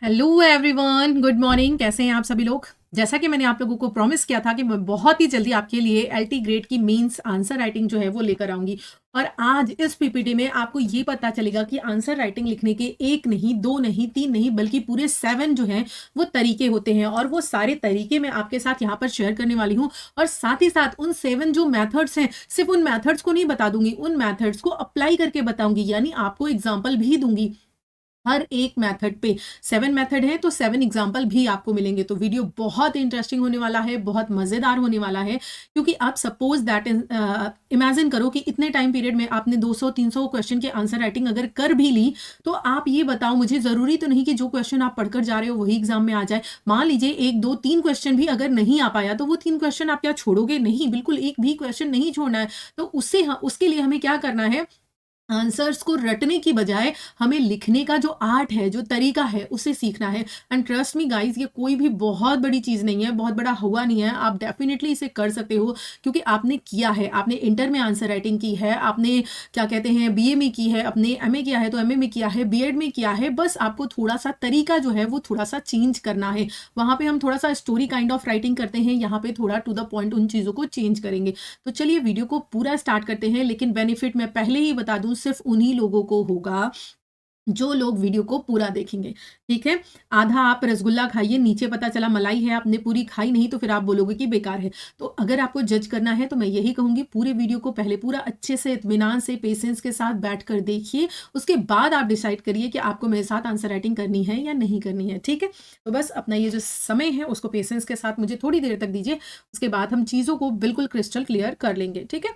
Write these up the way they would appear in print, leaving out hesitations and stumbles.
Hello everyone, good morning. कैसे हैं आप सभी लोग? जैसा कि मैंने आप लोगों को प्रॉमिस किया था कि मैं बहुत ही जल्दी आपके लिए एलटी ग्रेड की मेंस आंसर राइटिंग जो है वो लेकर आऊंगी। और आज इस पीपीटी में आपको ये पता चलेगा कि आंसर राइटिंग लिखने के एक नहीं, दो नहीं, तीन नहीं, बल्कि पूरे 7 जो हैं वो तरीके होते हैं। और वो सारे तरीके मैं आपके साथ यहाँ पर शेयर करने वाली हूँ। और साथ ही साथ उन 7 जो मेथड्स हैं, सिर्फ उन मेथड्स को नहीं बता दूंगी, उन मेथड्स को अप्लाई करके बताऊंगी, यानी आपको एग्जाम्पल भी दूंगी। हर एक मेथड पे 7 मेथड है तो 7 एग्जाम्पल भी आपको मिलेंगे। तो वीडियो बहुत इंटरेस्टिंग होने वाला है, बहुत मज़ेदार होने वाला है। क्योंकि आप सपोज दैट इमेजिन करो कि इतने टाइम पीरियड में आपने 200-300 क्वेश्चन के आंसर राइटिंग अगर कर भी ली, तो आप ये बताओ मुझे, ज़रूरी तो नहीं कि जो क्वेश्चन आप पढ़कर जा रहे हो वही एग्जाम में आ जाए। मान लीजिए 1, 2, 3 क्वेश्चन भी अगर नहीं आ पाया, तो वो 3 क्वेश्चन आप क्या छोड़ोगे? नहीं, बिल्कुल एक भी क्वेश्चन नहीं छोड़ना है। तो उसके लिए हमें क्या करना है? आंसर्स को रटने की बजाय हमें लिखने का जो आर्ट है, जो तरीका है, उसे सीखना है। एंड ट्रस्ट मी गाइस, ये कोई भी बहुत बड़ी चीज़ नहीं है, बहुत बड़ा हुआ नहीं है। आप डेफिनेटली इसे कर सकते हो, क्योंकि आपने किया है। आपने इंटर में आंसर राइटिंग की है, आपने क्या कहते हैं बीए में की है, अपने एमए किया है तो एमए में किया है, बीएड में किया है। बस आपको थोड़ा सा तरीका जो है वो थोड़ा सा चेंज करना है। वहाँ पे हम थोड़ा सा स्टोरी काइंड ऑफ राइटिंग करते हैं, यहाँ पे थोड़ा टू द पॉइंट उन चीज़ों को चेंज करेंगे। तो चलिए वीडियो को पूरा स्टार्ट करते हैं। लेकिन बेनिफिट मैं पहले ही बता दूं, सिर्फ उन्हीं लोगों को होगा जो लोग वीडियो को पूरा देखेंगे। ठीक है? आधा आप रसगुल्ला खाइए, नीचे पता चला मलाई है, आपने पूरी खाई नहीं, तो फिर आप बोलोगे कि बेकार है। तो अगर आपको जज करना है तो मैं यही कहूंगी, पूरे वीडियो को पहले पूरा अच्छे से इत्मीनान से पेशेंस के साथ बैठकर देखिए। उसके बाद आप डिसाइड करिए कि आपको मेरे साथ आंसर राइटिंग करनी है या नहीं करनी है। ठीक है? तो बस अपना ये जो समय है उसको पेशेंस के साथ मुझे थोड़ी देर तक दीजिए। उसके बाद हम चीज़ों को बिल्कुल क्रिस्टल क्लियर कर लेंगे। ठीक है?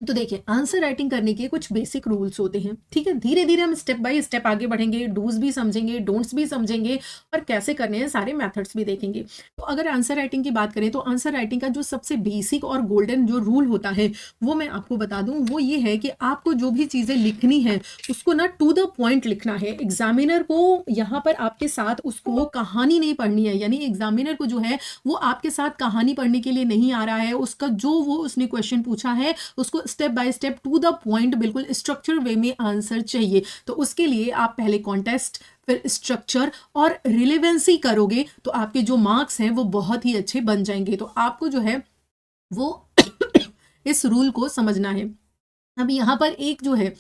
तो देखिए, आंसर राइटिंग करने के कुछ बेसिक रूल्स होते हैं। ठीक है? धीरे धीरे हम स्टेप बाय स्टेप आगे बढ़ेंगे, डूज भी समझेंगे, डोंट्स भी समझेंगे, और कैसे करने हैं सारे मेथड्स भी देखेंगे। तो अगर आंसर राइटिंग की बात करें, तो आंसर राइटिंग का जो सबसे बेसिक और गोल्डन जो रूल होता है वो मैं आपको बता दूं। वो ये है कि आपको जो भी चीज़ें लिखनी है उसको ना टू द पॉइंट लिखना है। एग्जामिनर को यहाँ पर आपके साथ उसको कहानी नहीं पढ़नी है, यानी एग्जामिनर को जो है वो आपके साथ कहानी पढ़ने के लिए नहीं आ रहा है। उसका जो वो उसने क्वेश्चन पूछा है उसको step by step to the point बिल्कुल स्ट्रक्चर वे में आंसर चाहिए। तो उसके लिए आप पहले कॉन्टेस्ट, फिर स्ट्रक्चर और रिलेवेंसी करोगे, तो आपके जो मार्क्स हैं वो बहुत ही अच्छे बन जाएंगे। तो आपको जो है वो इस रूल को समझना है। अब यहाँ पर एक जो है,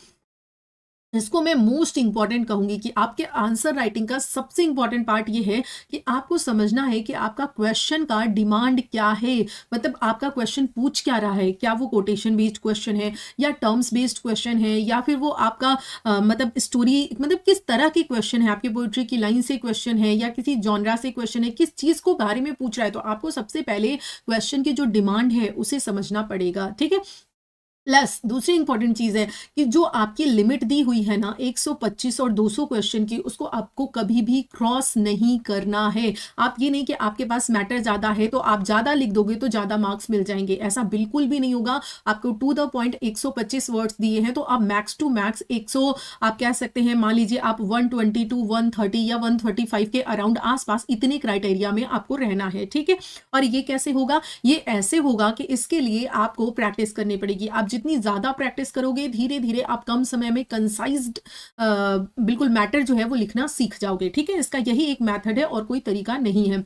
इसको मैं मोस्ट इंपॉर्टेंट कहूंगी कि आपके आंसर राइटिंग का सबसे इंपॉर्टेंट पार्ट ये है कि आपको समझना है कि आपका क्वेश्चन का डिमांड क्या है। मतलब आपका क्वेश्चन पूछ क्या रहा है? क्या वो कोटेशन बेस्ड क्वेश्चन है, या टर्म्स बेस्ड क्वेश्चन है, या फिर वो आपका मतलब स्टोरी, मतलब किस तरह की क्वेश्चन है? आपके पोइट्री की लाइन से क्वेश्चन है, या किसी जॉनरा से क्वेश्चन है? किस चीज को बारे में पूछ रहा है? तो आपको सबसे पहले क्वेश्चन की जो डिमांड है उसे समझना पड़ेगा। ठीक है? प्लस दूसरी इंपॉर्टेंट चीज है कि जो आपकी लिमिट दी हुई है ना 125 और 200 क्वेश्चन की, उसको आपको कभी भी क्रॉस नहीं करना है। आप ये नहीं कि आपके पास मैटर ज्यादा है तो आप ज्यादा लिख दोगे तो ज्यादा मार्क्स मिल जाएंगे, ऐसा बिल्कुल भी नहीं होगा। आपको टू द पॉइंट 125 वर्ड्स दिए हैं, तो आप मैक्स टू मैक्स 100, आप कह सकते हैं, मान लीजिए आप 120 टू 130 या 135 के अराउंड आसपास, इतने क्राइटेरिया में आपको रहना है। ठीक है? और ये कैसे होगा? ये ऐसे होगा कि इसके लिए आपको प्रैक्टिस करनी पड़ेगी। आप जितनी ज्यादा प्रैक्टिस करोगे, धीरे धीरे आप कम समय में कंसाइज्ड बिल्कुल मैटर जो है वो लिखना सीख जाओगे। ठीक है? इसका यही एक मेथड है और कोई तरीका नहीं है।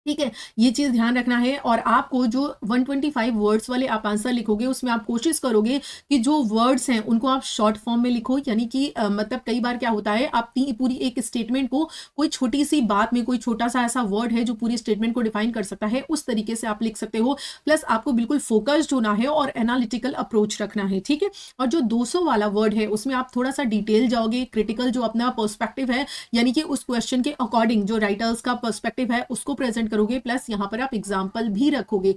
ठीक है? ये चीज ध्यान रखना है। और आपको जो 125 वर्ड्स वाले आप आंसर लिखोगे, उसमें आप कोशिश करोगे कि जो वर्ड्स हैं उनको आप शॉर्ट फॉर्म में लिखो। यानी कि मतलब कई बार क्या होता है, आप पूरी एक स्टेटमेंट को, कोई छोटी सी बात में कोई छोटा सा ऐसा वर्ड है जो पूरी स्टेटमेंट को डिफाइन कर सकता है, उस तरीके से आप लिख सकते हो। प्लस आपको बिल्कुल फोकस्ड होना है और एनालिटिकल अप्रोच रखना है। ठीक है? और जो 200 वाला वर्ड है उसमें आप थोड़ा सा डिटेल जाओगे, क्रिटिकल जो अपना पर्सपेक्टिव है, यानी कि उस क्वेश्चन के अकॉर्डिंग जो राइटर्स का पर्सपेक्टिव है उसको प्रेजेंट करोगे। प्लस यहां पर आप एग्जाम्पल भी रखोगे।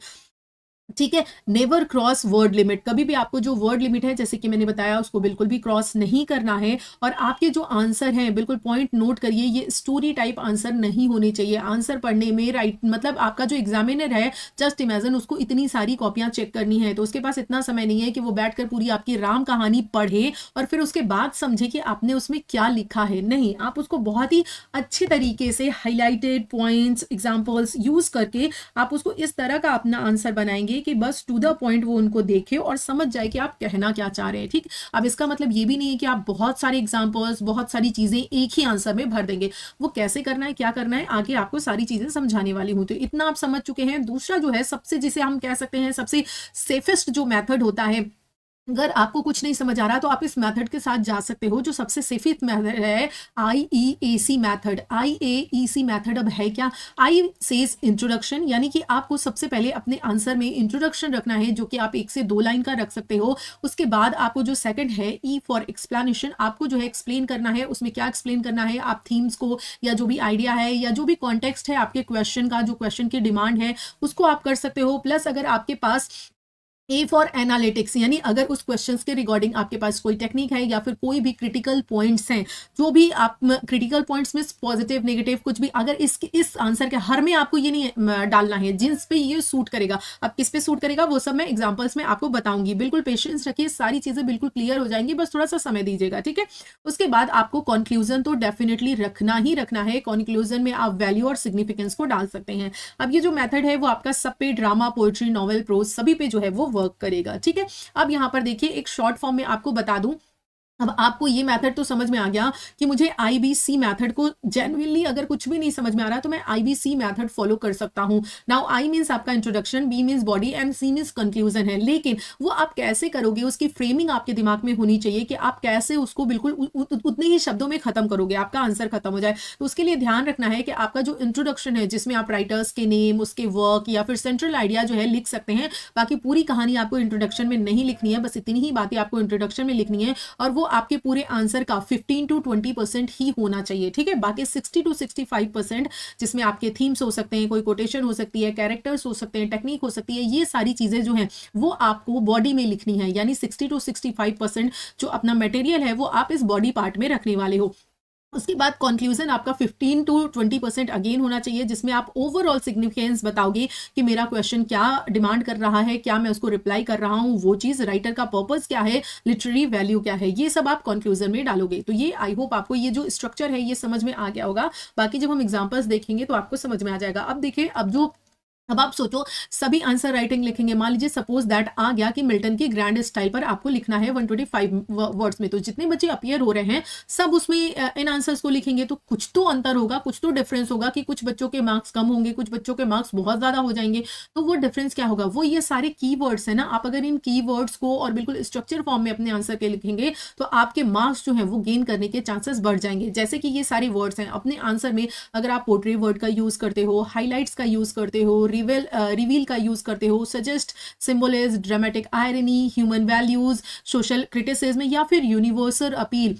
ठीक है? Never cross word limit. कभी भी आपको जो वर्ड लिमिट है, जैसे कि मैंने बताया, उसको बिल्कुल भी क्रॉस नहीं करना है। और आपके जो आंसर हैं, बिल्कुल पॉइंट नोट करिए, ये स्टोरी टाइप आंसर नहीं होने चाहिए। आंसर पढ़ने में राइट, मतलब आपका जो एग्जामिनर है, जस्ट इमेजिन उसको इतनी सारी कॉपियां चेक करनी है, तो उसके पास इतना समय नहीं है कि वो बैठकर पूरी आपकी राम कहानी पढ़े और फिर उसके बाद समझे कि आपने उसमें क्या लिखा है। नहीं, आप उसको बहुत ही अच्छे तरीके से हाईलाइटेड पॉइंट्स, एग्जाम्पल्स यूज करके आप उसको इस तरह का अपना आंसर बनाएंगे कि बस टू द पॉइंट वो उनको देखे और समझ जाए कि आप कहना क्या चाह रहे हैं। ठीक, अब इसका मतलब ये भी नहीं है कि आप बहुत सारे एग्जाम्पल्स, बहुत सारी चीजें एक ही आंसर में भर देंगे। वो कैसे करना है, क्या करना है, आगे आपको सारी चीजें समझाने वाली हूं। तो इतना आप समझ चुके हैं। दूसरा जो है सबसे, जिसे हम कह सकते हैं सबसे सेफेस्ट जो मेथड होता है, अगर आपको कुछ नहीं समझ आ रहा तो आप इस मेथड के साथ जा सकते हो, जो सबसे सेफेस्ट मेथड है, IEAC मेथड। IAEC मेथड अब है क्या? आई सेज इंट्रोडक्शन, यानी कि आपको सबसे पहले अपने आंसर में इंट्रोडक्शन रखना है, जो कि आप 1 से 2 लाइन का रख सकते हो। उसके बाद आपको जो सेकंड है, E फॉर एक्सप्लेनेशन, आपको जो है एक्सप्लेन करना है। उसमें क्या एक्सप्लेन करना है? आप थीम्स को, या जो भी आइडिया है, या जो भी कॉन्टेक्स्ट है आपके क्वेश्चन का, जो क्वेश्चन की डिमांड है, उसको आप कर सकते हो। प्लस अगर आपके पास ए फॉर एनालिटिक्स, यानी अगर उस क्वेश्चंस के रिगार्डिंग आपके पास कोई टेक्निक है या फिर कोई भी क्रिटिकल पॉइंट्स हैं, जो भी आप क्रिटिकल पॉइंट्स में पॉजिटिव नेगेटिव कुछ भी, अगर इस आंसर के हर में आपको ये नहीं डालना है जिस पे ये सूट करेगा। अब किस पे सूट करेगा वो सब मैं एग्जांपल्स में आपको बताऊंगी। बिल्कुल पेशेंस रखिए, सारी चीजें बिल्कुल क्लियर हो जाएंगी, बस थोड़ा सा समय दीजिएगा। ठीक है, उसके बाद आपको कंक्लूजन तो डेफिनेटली रखना ही रखना है। कंक्लूजन में आप वैल्यू और सिग्निफिकेंस को डाल सकते हैं। अब ये जो मेथड है वो आपका सब पे, ड्रामा, पोएट्री, नॉवेल, प्रोज सभी पे जो है वो वर्क करेगा। ठीक है, अब यहां पर देखिए एक शॉर्ट फॉर्म में आपको बता दूं। अब आपको ये मेथड तो समझ में आ गया कि मुझे IBC मेथड को जेन्युइनली अगर कुछ भी नहीं समझ में आ रहा तो मैं IBC मेथड फॉलो कर सकता हूं। नाउ I मींस आपका introduction, B means body and C means conclusion है। लेकिन वो आप कैसे करोगे, उसकी फ्रेमिंग आपके दिमाग में होनी चाहिए कि आप कैसे उसको बिल्कुल उतने ही शब्दों में खत्म करोगे, आपका आंसर खत्म हो जाए। तो उसके लिए ध्यान रखना है कि आपका जो इंट्रोडक्शन है, जिसमें आप राइटर्स के नेम, उसके वर्क या फिर सेंट्रल आइडिया जो है लिख सकते हैं। बाकी पूरी कहानी आपको इंट्रोडक्शन में नहीं लिखनी है, बस इतनी ही बातें आपको इंट्रोडक्शन में लिखनी है और वो आपके पूरे आंसर का 15 to 20% ही होना चाहिए। ठीक है, बाकी 60 to 65% जिसमें आपके थीम्स हो सकते हैं, कोई कोटेशन हो सकती है, कैरेक्टर्स हो सकते हैं, टेक्निक हो सकती है, ये सारी चीजें जो हैं वो आपको बॉडी में लिखनी है। यानी 60 to 65% जो अपना मटेरियल है वो आप इस बॉडी पार्ट में रखने वाले हो। उसके बाद कंक्लूजन आपका 15 to 20% अगेन होना चाहिए, जिसमें आप ओवरऑल सिग्निफिकेंस बताओगे कि मेरा क्वेश्चन क्या डिमांड कर रहा है, क्या मैं उसको रिप्लाई कर रहा हूँ, वो चीज, राइटर का पर्पस क्या है, लिटरेरी वैल्यू क्या है, ये सब आप कंक्लूजन में डालोगे। तो ये आई होप आपको ये जो स्ट्रक्चर है ये समझ में आ गया होगा। बाकी जब हम एग्जाम्पल्स देखेंगे तो आपको समझ में आ जाएगा। अब देखिए, अब आप सोचो सभी आंसर राइटिंग लिखेंगे। मान लीजिए सपोज दैट आ गया कि मिल्टन की ग्रैंड स्टाइल पर आपको लिखना है 125 वर्ड्स में, तो जितने बच्चे अपीयर हो रहे हैं सब उसमें इन आंसर्स को लिखेंगे। तो कुछ तो अंतर होगा, कुछ तो डिफरेंस होगा कि कुछ बच्चों के मार्क्स कम होंगे, कुछ बच्चों के मार्क्स बहुत ज्यादा हो जाएंगे। तो वो डिफरेंस क्या होगा? वो ये सारे कीवर्ड्स है ना। आप अगर इन कीवर्ड्स को और बिल्कुल स्ट्रक्चर फॉर्म में अपने आंसर के लिखेंगे तो आपके मार्क्स जो है वो गेन करने के चांसेस बढ़ जाएंगे। जैसे कि ये सारे वर्ड्स हैं अपने आंसर में, अगर आप पोर्ट्री वर्ड का यूज करते हो, हाईलाइट्स का यूज करते हो, रिवील का यूज करते हो, suggest, symbolism, dramatic irony, human values, social criticism या फिर यूनिवर्सल अपील,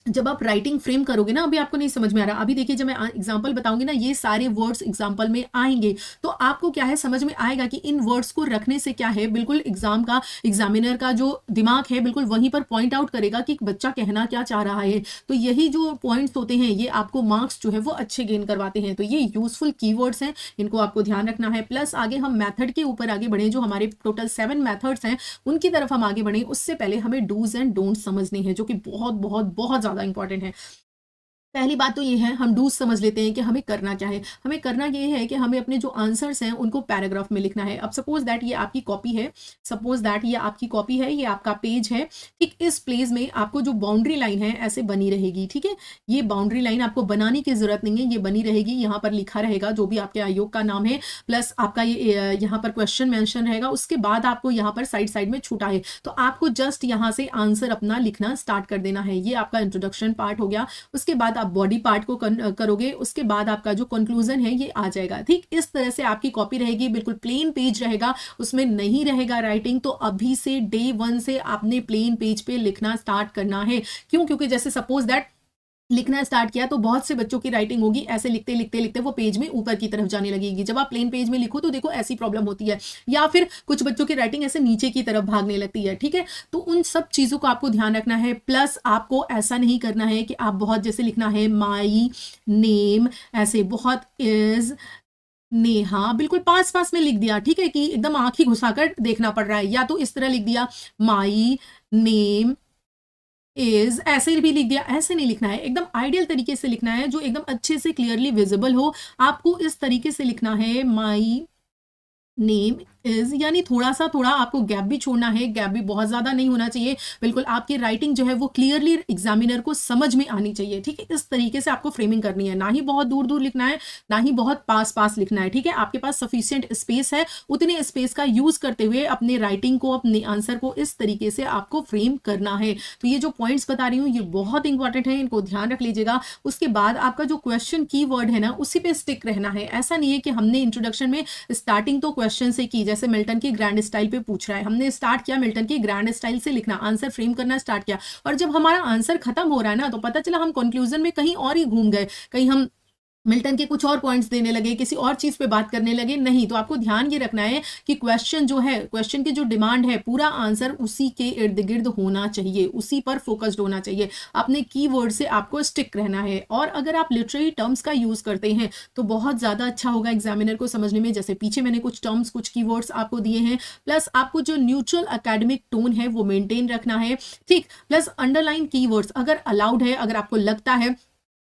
जब आप राइटिंग फ्रेम करोगे ना, अभी आपको नहीं समझ में आ रहा, अभी देखिए जब मैं एग्जांपल बताऊंगी ना, ये सारे वर्ड्स एग्जांपल में आएंगे तो आपको क्या है समझ में आएगा कि इन वर्ड्स को रखने से क्या है, बिल्कुल एग्जामिनर का जो दिमाग है बिल्कुल वहीं पर पॉइंट आउट करेगा कि बच्चा कहना क्या चाह रहा है। तो यही जो पॉइंट्स होते हैं ये आपको मार्क्स जो है वो अच्छे गेन करवाते हैं। तो ये यूजफुल कीवर्ड्स हैं, इनको आपको ध्यान रखना है। प्लस आगे हम मैथड के ऊपर आगे बढ़े, जो हमारे टोटल 7 मैथड्स हैं उनकी तरफ हम आगे बढ़े, उससे पहले हमें डूज एंड डोंट्स समझने हैं, जो कि बहुत बहुत बहुत ज्यादा इंपॉर्टेंट है। पहली बात तो ये है, हम डूज समझ लेते हैं कि हमें करना क्या है। हमें करना ये है कि हमें अपने जो आंसर्स हैं उनको पैराग्राफ में लिखना है। अब सपोज दैट ये आपकी कॉपी है, सपोज दैट ये आपकी कॉपी है, ये आपका पेज है। ठीक, इस प्लेस में आपको जो बाउंड्री लाइन है ऐसे बनी रहेगी। ठीक है, ये बाउंड्री लाइन आपको बनाने की जरूरत नहीं है, ये बनी रहेगी। यहाँ पर लिखा रहेगा जो भी आपके आयोग का नाम है, प्लस आपका ये यहाँ पर क्वेश्चन मेंशन रहेगा। उसके बाद आपको यहाँ पर साइड साइड में छूटा है, तो आपको जस्ट यहाँ से आंसर अपना लिखना स्टार्ट कर देना है। ये आपका इंट्रोडक्शन पार्ट हो गया। उसके बाद आप बॉडी पार्ट को करोगे, उसके बाद आपका जो कंक्लूजन है ये आ जाएगा। ठीक, इस तरह से आपकी कॉपी रहेगी, बिल्कुल प्लेन पेज रहेगा, उसमें नहीं रहेगा राइटिंग। तो अभी से डे 1 से आपने प्लेन पेज पे लिखना स्टार्ट करना है। क्यों? क्योंकि जैसे सपोज दैट लिखना स्टार्ट किया तो बहुत से बच्चों की राइटिंग होगी ऐसे लिखते लिखते लिखते वो पेज में ऊपर की तरफ जाने लगेगी। जब आप प्लेन पेज में लिखो तो देखो ऐसी प्रॉब्लम होती है, या फिर कुछ बच्चों की राइटिंग ऐसे नीचे की तरफ भागने लगती है। ठीक है, तो उन सब चीजों को आपको ध्यान रखना है। प्लस आपको ऐसा नहीं करना है कि आप बहुत जैसे लिखना है माई नेम, ऐसे बहुत इज नेहा, बिल्कुल पास पास में लिख दिया। ठीक है, कि एकदम आंखें घुसाकर देखना पड़ रहा है, या तो इस तरह लिख दिया माई नेम इज, ऐसे भी लिख दिया। ऐसे नहीं लिखना है, एकदम आइडियल तरीके से लिखना है जो एकदम अच्छे से क्लियरली विजिबल हो। आपको इस तरीके से लिखना है, माई नेम इज, यानी थोड़ा आपको गैप भी छोड़ना है, गैप भी बहुत ज्यादा नहीं होना चाहिए। बिल्कुल आपकी राइटिंग जो है वो क्लियरली एग्जामिनर को समझ में आनी चाहिए, ठीक है। इस तरीके से आपको फ्रेमिंग करनी है, ना ही बहुत दूर दूर लिखना है, ना ही बहुत पास पास लिखना है, ठीक है। आपके पास सफिशिएंट स्पेस है, उतने स्पेस का यूज करते हुए अपने राइटिंग को, अपने आंसर को इस तरीके से आपको फ्रेम करना है। तो ये जो पॉइंट्स बता रही हूँ ये बहुत इंपॉर्टेंट है, इनको ध्यान रख लीजिएगा। उसके बाद आपका जो क्वेश्चन कीवर्ड है ना उसी पे स्टिक रहना है। ऐसा नहीं है कि हमने इंट्रोडक्शन में स्टार्टिंग तो क्वेश्चन से की, जैसे मिल्टन की ग्रैंड स्टाइल पे पूछ रहा है, हमने स्टार्ट किया मिल्टन की ग्रैंड स्टाइल से लिखना, आंसर फ्रेम करना स्टार्ट किया, और जब हमारा आंसर खत्म हो रहा है ना तो पता चला हम कंक्लूजन में कहीं और ही घूम गए, कहीं हम मिल्टन के कुछ और पॉइंट्स देने लगे, किसी और चीज पे बात करने लगे। नहीं, तो आपको ध्यान ये रखना है कि क्वेश्चन जो है, क्वेश्चन की जो डिमांड है, पूरा आंसर उसी के इर्द गिर्द होना चाहिए, उसी पर फोकस्ड होना चाहिए, अपने कीवर्ड से आपको स्टिक रहना है। और अगर आप लिटरेरी टर्म्स का यूज करते हैं तो बहुत ज्यादा अच्छा होगा एग्जामिनर को समझने में। जैसे पीछे मैंने कुछ टर्म्स, कुछ कीवर्ड्स आपको दिए हैं, प्लस आपको जो न्यूट्रल एकेडमिक टोन है वो मेंटेन रखना है, ठीक। प्लस अंडरलाइन कीवर्ड्स अगर अलाउड है, अगर आपको लगता है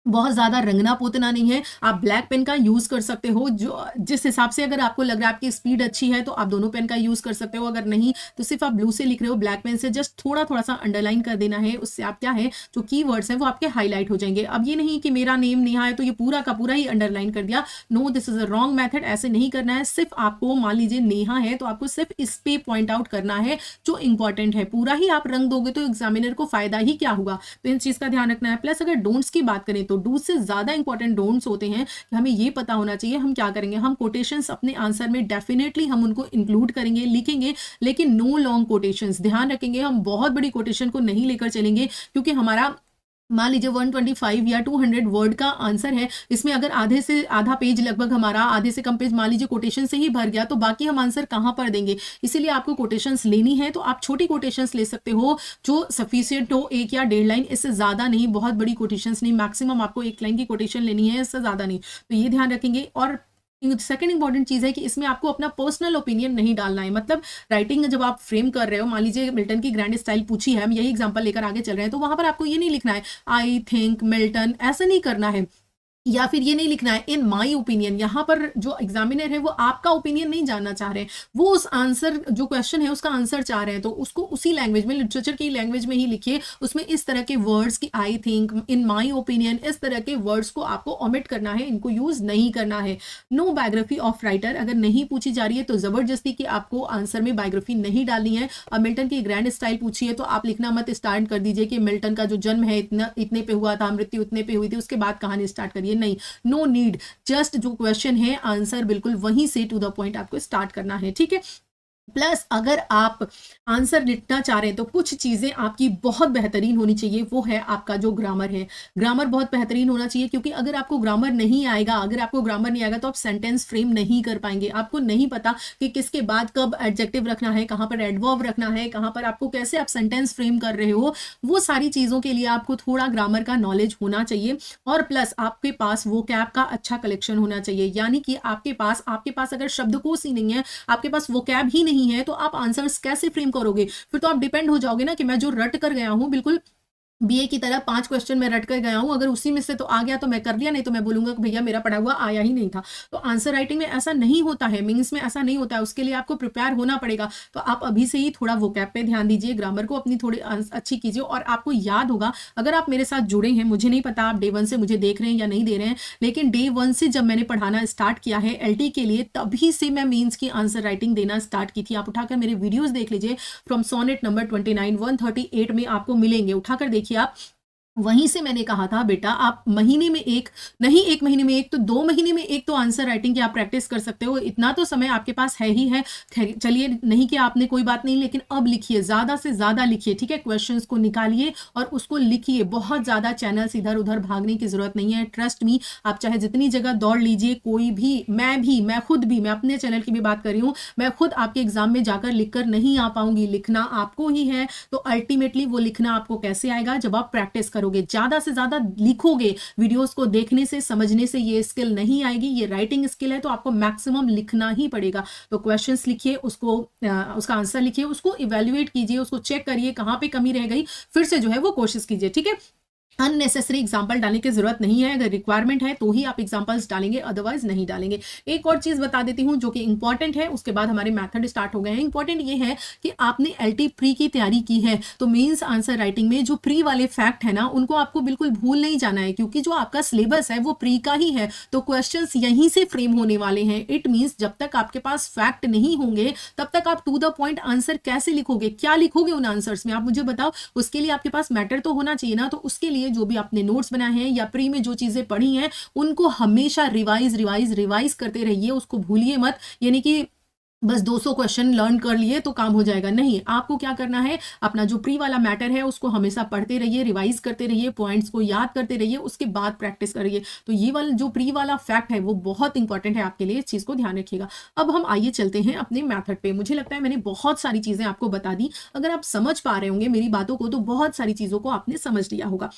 बहुत ज्यादा रंगना पोतना नहीं है, आप ब्लैक पेन का यूज कर सकते हो, जो जिस हिसाब से अगर आपको लग रहा है आपकी स्पीड अच्छी है तो आप दोनों पेन का यूज कर सकते हो, अगर नहीं तो सिर्फ आप ब्लू से लिख रहे हो, ब्लैक पेन से जस्ट थोड़ा थोड़ा सा अंडरलाइन कर देना है, उससे आप क्या है जो कीवर्ड्स हैं वो आपके हाईलाइट हो जाएंगे। अब ये नहीं कि मेरा नेम नेहा है तो ये पूरा का पूरा ही अंडरलाइन कर दिया, no, this is a wrong method, ऐसे नहीं करना है। सिर्फ आपको मान लीजिए नेहा है तो आपको सिर्फ इस पे पॉइंट आउट करना है जो इंपॉर्टेंट है, पूरा ही आप रंग दोगे तो एग्जामिनर को फायदा ही क्या होगा, तो इन चीज का ध्यान रखना है। प्लस अगर डोंट्स की बात करें तो डू से ज्यादा इंपॉर्टेंट डोंट्स होते हैं कि हमें ये पता होना चाहिए हम क्या करेंगे। हम कोटेशंस अपने आंसर में डेफिनेटली हम उनको इंक्लूड करेंगे, लिखेंगे, लेकिन नो लॉन्ग कोटेशंस, ध्यान रखेंगे हम बहुत बड़ी कोटेशन को नहीं लेकर चलेंगे, क्योंकि हमारा मान लीजिए 125 या 200 वर्ड का आंसर है, इसमें अगर आधे से आधा पेज, लगभग हमारा आधे से कम पेज मान लीजिए कोटेशन से ही भर गया, तो बाकी हम आंसर कहां पर देंगे। इसीलिए आपको कोटेशंस लेनी है तो आप छोटी कोटेशंस ले सकते हो जो सफिशिएंट हो, 1 या 1.5 लाइन, इससे ज्यादा नहीं, बहुत बड़ी कोटेशंस नहीं, मैक्सिमम आपको 1 लाइन की कोटेशन लेनी है, इससे ज्यादा नहीं। तो ये ध्यान रखेंगे। और सेकंड इंपॉर्टेंट चीज है कि इसमें आपको अपना पर्सनल ओपिनियन नहीं डालना है। मतलब राइटिंग जब आप फ्रेम कर रहे हो, मान लीजिए मिल्टन की ग्रैंड स्टाइल पूछी है, हम यही एग्जांपल लेकर आगे चल रहे हैं, तो वहां पर आपको ये नहीं लिखना है आई थिंक मिल्टन, ऐसा नहीं करना है, या फिर ये नहीं लिखना है इन माई ओपिनियन। यहाँ पर जो एग्जामिनर है वो आपका ओपिनियन नहीं जानना चाह रहे हैं, वो उस आंसर, जो क्वेश्चन है उसका आंसर चाह रहे हैं, तो उसको उसी लैंग्वेज में, लिटरेचर की लैंग्वेज में ही लिखिए। उसमें इस तरह के वर्ड्स की I think, in my opinion, इस तरह के वर्ड्स को आपको ओमिट करना है, इनको यूज नहीं करना है। नो बायोग्राफी ऑफ राइटर अगर नहीं पूछी जा रही है तो जबरदस्ती की आपको आंसर में बायोग्राफी नहीं डालनी है। और मिल्टन की ग्रैंड स्टाइल पूछी है तो आप लिखना मत स्टार्ट कर दीजिए कि मिल्टन का जो जन्म है इतने पे हुआ था, मृत्यु इतने पे हुई थी, उसके बाद कहानी स्टार्ट करिए, नहीं, नो नीड। जस्ट जो क्वेश्चन है आंसर बिल्कुल वहीं से टू द पॉइंट आपको स्टार्ट करना है, ठीक है। प्लस अगर आप आंसर लिखना चाह रहे हैं तो कुछ चीजें आपकी बहुत बेहतरीन होनी चाहिए, वो है आपका जो ग्रामर है। ग्रामर बहुत बेहतरीन होना चाहिए, क्योंकि अगर आपको ग्रामर नहीं आएगा, अगर आपको ग्रामर नहीं आएगा तो आप सेंटेंस फ्रेम नहीं कर पाएंगे। आपको नहीं पता कि किसके बाद कब एडजेक्टिव रखना है, कहां पर एडवर्ब रखना है, कहां पर आपको कैसे आप सेंटेंस फ्रेम कर रहे हो, वो सारी चीजों के लिए आपको थोड़ा ग्रामर का नॉलेज होना चाहिए। और प्लस आपके पास वो कैब का अच्छा कलेक्शन होना चाहिए, यानी कि आपके पास अगर शब्दकोश ही नहीं है, आपके पास वो कैब ही नहीं है, तो आप आंसर्स कैसे फ्रेम करोगे। फिर तो आप डिपेंड हो जाओगे ना कि मैं जो रट कर गया हूं, बिल्कुल बीए की तरह 5 क्वेश्चन मैं रट कर गया हूं, अगर उसी में से तो आ गया तो मैं कर दिया, नहीं तो मैं बोलूंगा कि भैया मेरा पढ़ा हुआ आया ही नहीं था। तो आंसर राइटिंग में ऐसा नहीं होता है, मीन्स में ऐसा नहीं होता है, उसके लिए आपको प्रिपेयर होना पड़ेगा। तो आप अभी से ही थोड़ा वोकैब पे ध्यान दीजिए, ग्रामर को अपनी थोड़ी अच्छी कीजिए। और आपको याद होगा, अगर आप मेरे साथ जुड़े हैं, मुझे नहीं पता आप डे 1 से मुझे देख रहे हैं या नहीं दे रहे हैं, लेकिन डे 1 से जब मैंने पढ़ाना स्टार्ट किया है एलटी के लिए, तभी से मैं मीन्स की आंसर राइटिंग देना स्टार्ट की थी। आप उठाकर मेरे वीडियोज देख लीजिए, फ्रॉम सोनेट नंबर 29 138 में आपको मिलेंगे, उठाकर देखिए आप। वहीं से मैंने कहा था बेटा आप महीने में एक नहीं, 1 महीने में एक तो 2 महीने में एक तो आंसर राइटिंग की आप प्रैक्टिस कर सकते हो, इतना तो समय आपके पास है ही है। चलिए नहीं कि आपने, कोई बात नहीं, लेकिन अब लिखिए, ज्यादा से ज्यादा लिखिए, ठीक है। क्वेश्चंस को निकालिए और उसको लिखिए, बहुत ज्यादा चैनल्स इधर उधर भागने की जरूरत नहीं है। ट्रस्ट मी, आप चाहे जितनी जगह दौड़ लीजिए, कोई भी, मैं खुद भी, मैं अपने चैनल की भी बात कर रही हूँ, मैं खुद आपके एग्जाम में जाकर लिखकर नहीं आ पाऊंगी, लिखना आपको ही है। तो अल्टीमेटली वो लिखना आपको कैसे आएगा, जब आप प्रैक्टिस करोगे, ज्यादा से ज्यादा लिखोगे, वीडियोस को देखने से, समझने से ये स्किल नहीं आएगी। ये राइटिंग स्किल है तो आपको मैक्सिमम लिखना ही पड़ेगा। तो क्वेश्चंस लिखिए, उसको उसका आंसर लिखिए, उसको इवेल्युएट कीजिए, उसको चेक करिए कहां पे कमी रह गई, फिर से जो है वो कोशिश कीजिए, ठीक है। अननेसेसरी एग्जाम्पल डालने की जरूरत नहीं है, अगर रिक्वायरमेंट है तो ही आप एग्जाम्पल्स डालेंगे, अदरवाइज नहीं डालेंगे। एक और चीज बता देती हूँ जो कि इंपॉर्टेंट है, उसके बाद हमारे मेथड स्टार्ट हो गए हैं। इंपॉर्टेंट ये है कि आपने एलटी प्री की तैयारी की है तो मेंस आंसर राइटिंग में जो प्री वाले फैक्ट है ना उनको आपको बिल्कुल भूल नहीं जाना है, क्योंकि जो आपका सिलेबस है वो प्री का ही है, तो क्वेश्चन यहीं से फ्रेम होने वाले हैं। इट मीन्स जब तक आपके पास फैक्ट नहीं होंगे तब तक आप टू द पॉइंट आंसर कैसे लिखोगे, क्या लिखोगे उन आंसर्स में, आप मुझे बताओ। उसके लिए आपके पास मैटर तो होना चाहिए ना, तो उसके लिए जो भी आपने नोट्स बनाए हैं या प्री में जो चीजें पढ़ी हैं उनको हमेशा रिवाइज रिवाइज रिवाइज करते रहिए, उसको भूलिए मत। यानी कि बस 200 क्वेश्चन लर्न कर लिए तो काम हो जाएगा, नहीं। आपको क्या करना है, अपना जो प्री वाला मैटर है उसको हमेशा पढ़ते रहिए, रिवाइज करते रहिए, पॉइंट्स को याद करते रहिए, उसके बाद प्रैक्टिस करिए। तो ये वाला जो प्री वाला फैक्ट है वो बहुत इंपॉर्टेंट है आपके लिए, इस चीज को ध्यान रखिएगा। अब हम आइए चलते हैं अपने मैथड पे। मुझे लगता है मैंने बहुत सारी चीजें आपको बता दी, अगर आप समझ पा रहे होंगे मेरी बातों को तो बहुत सारी चीजों को आपने समझ लिया होगा।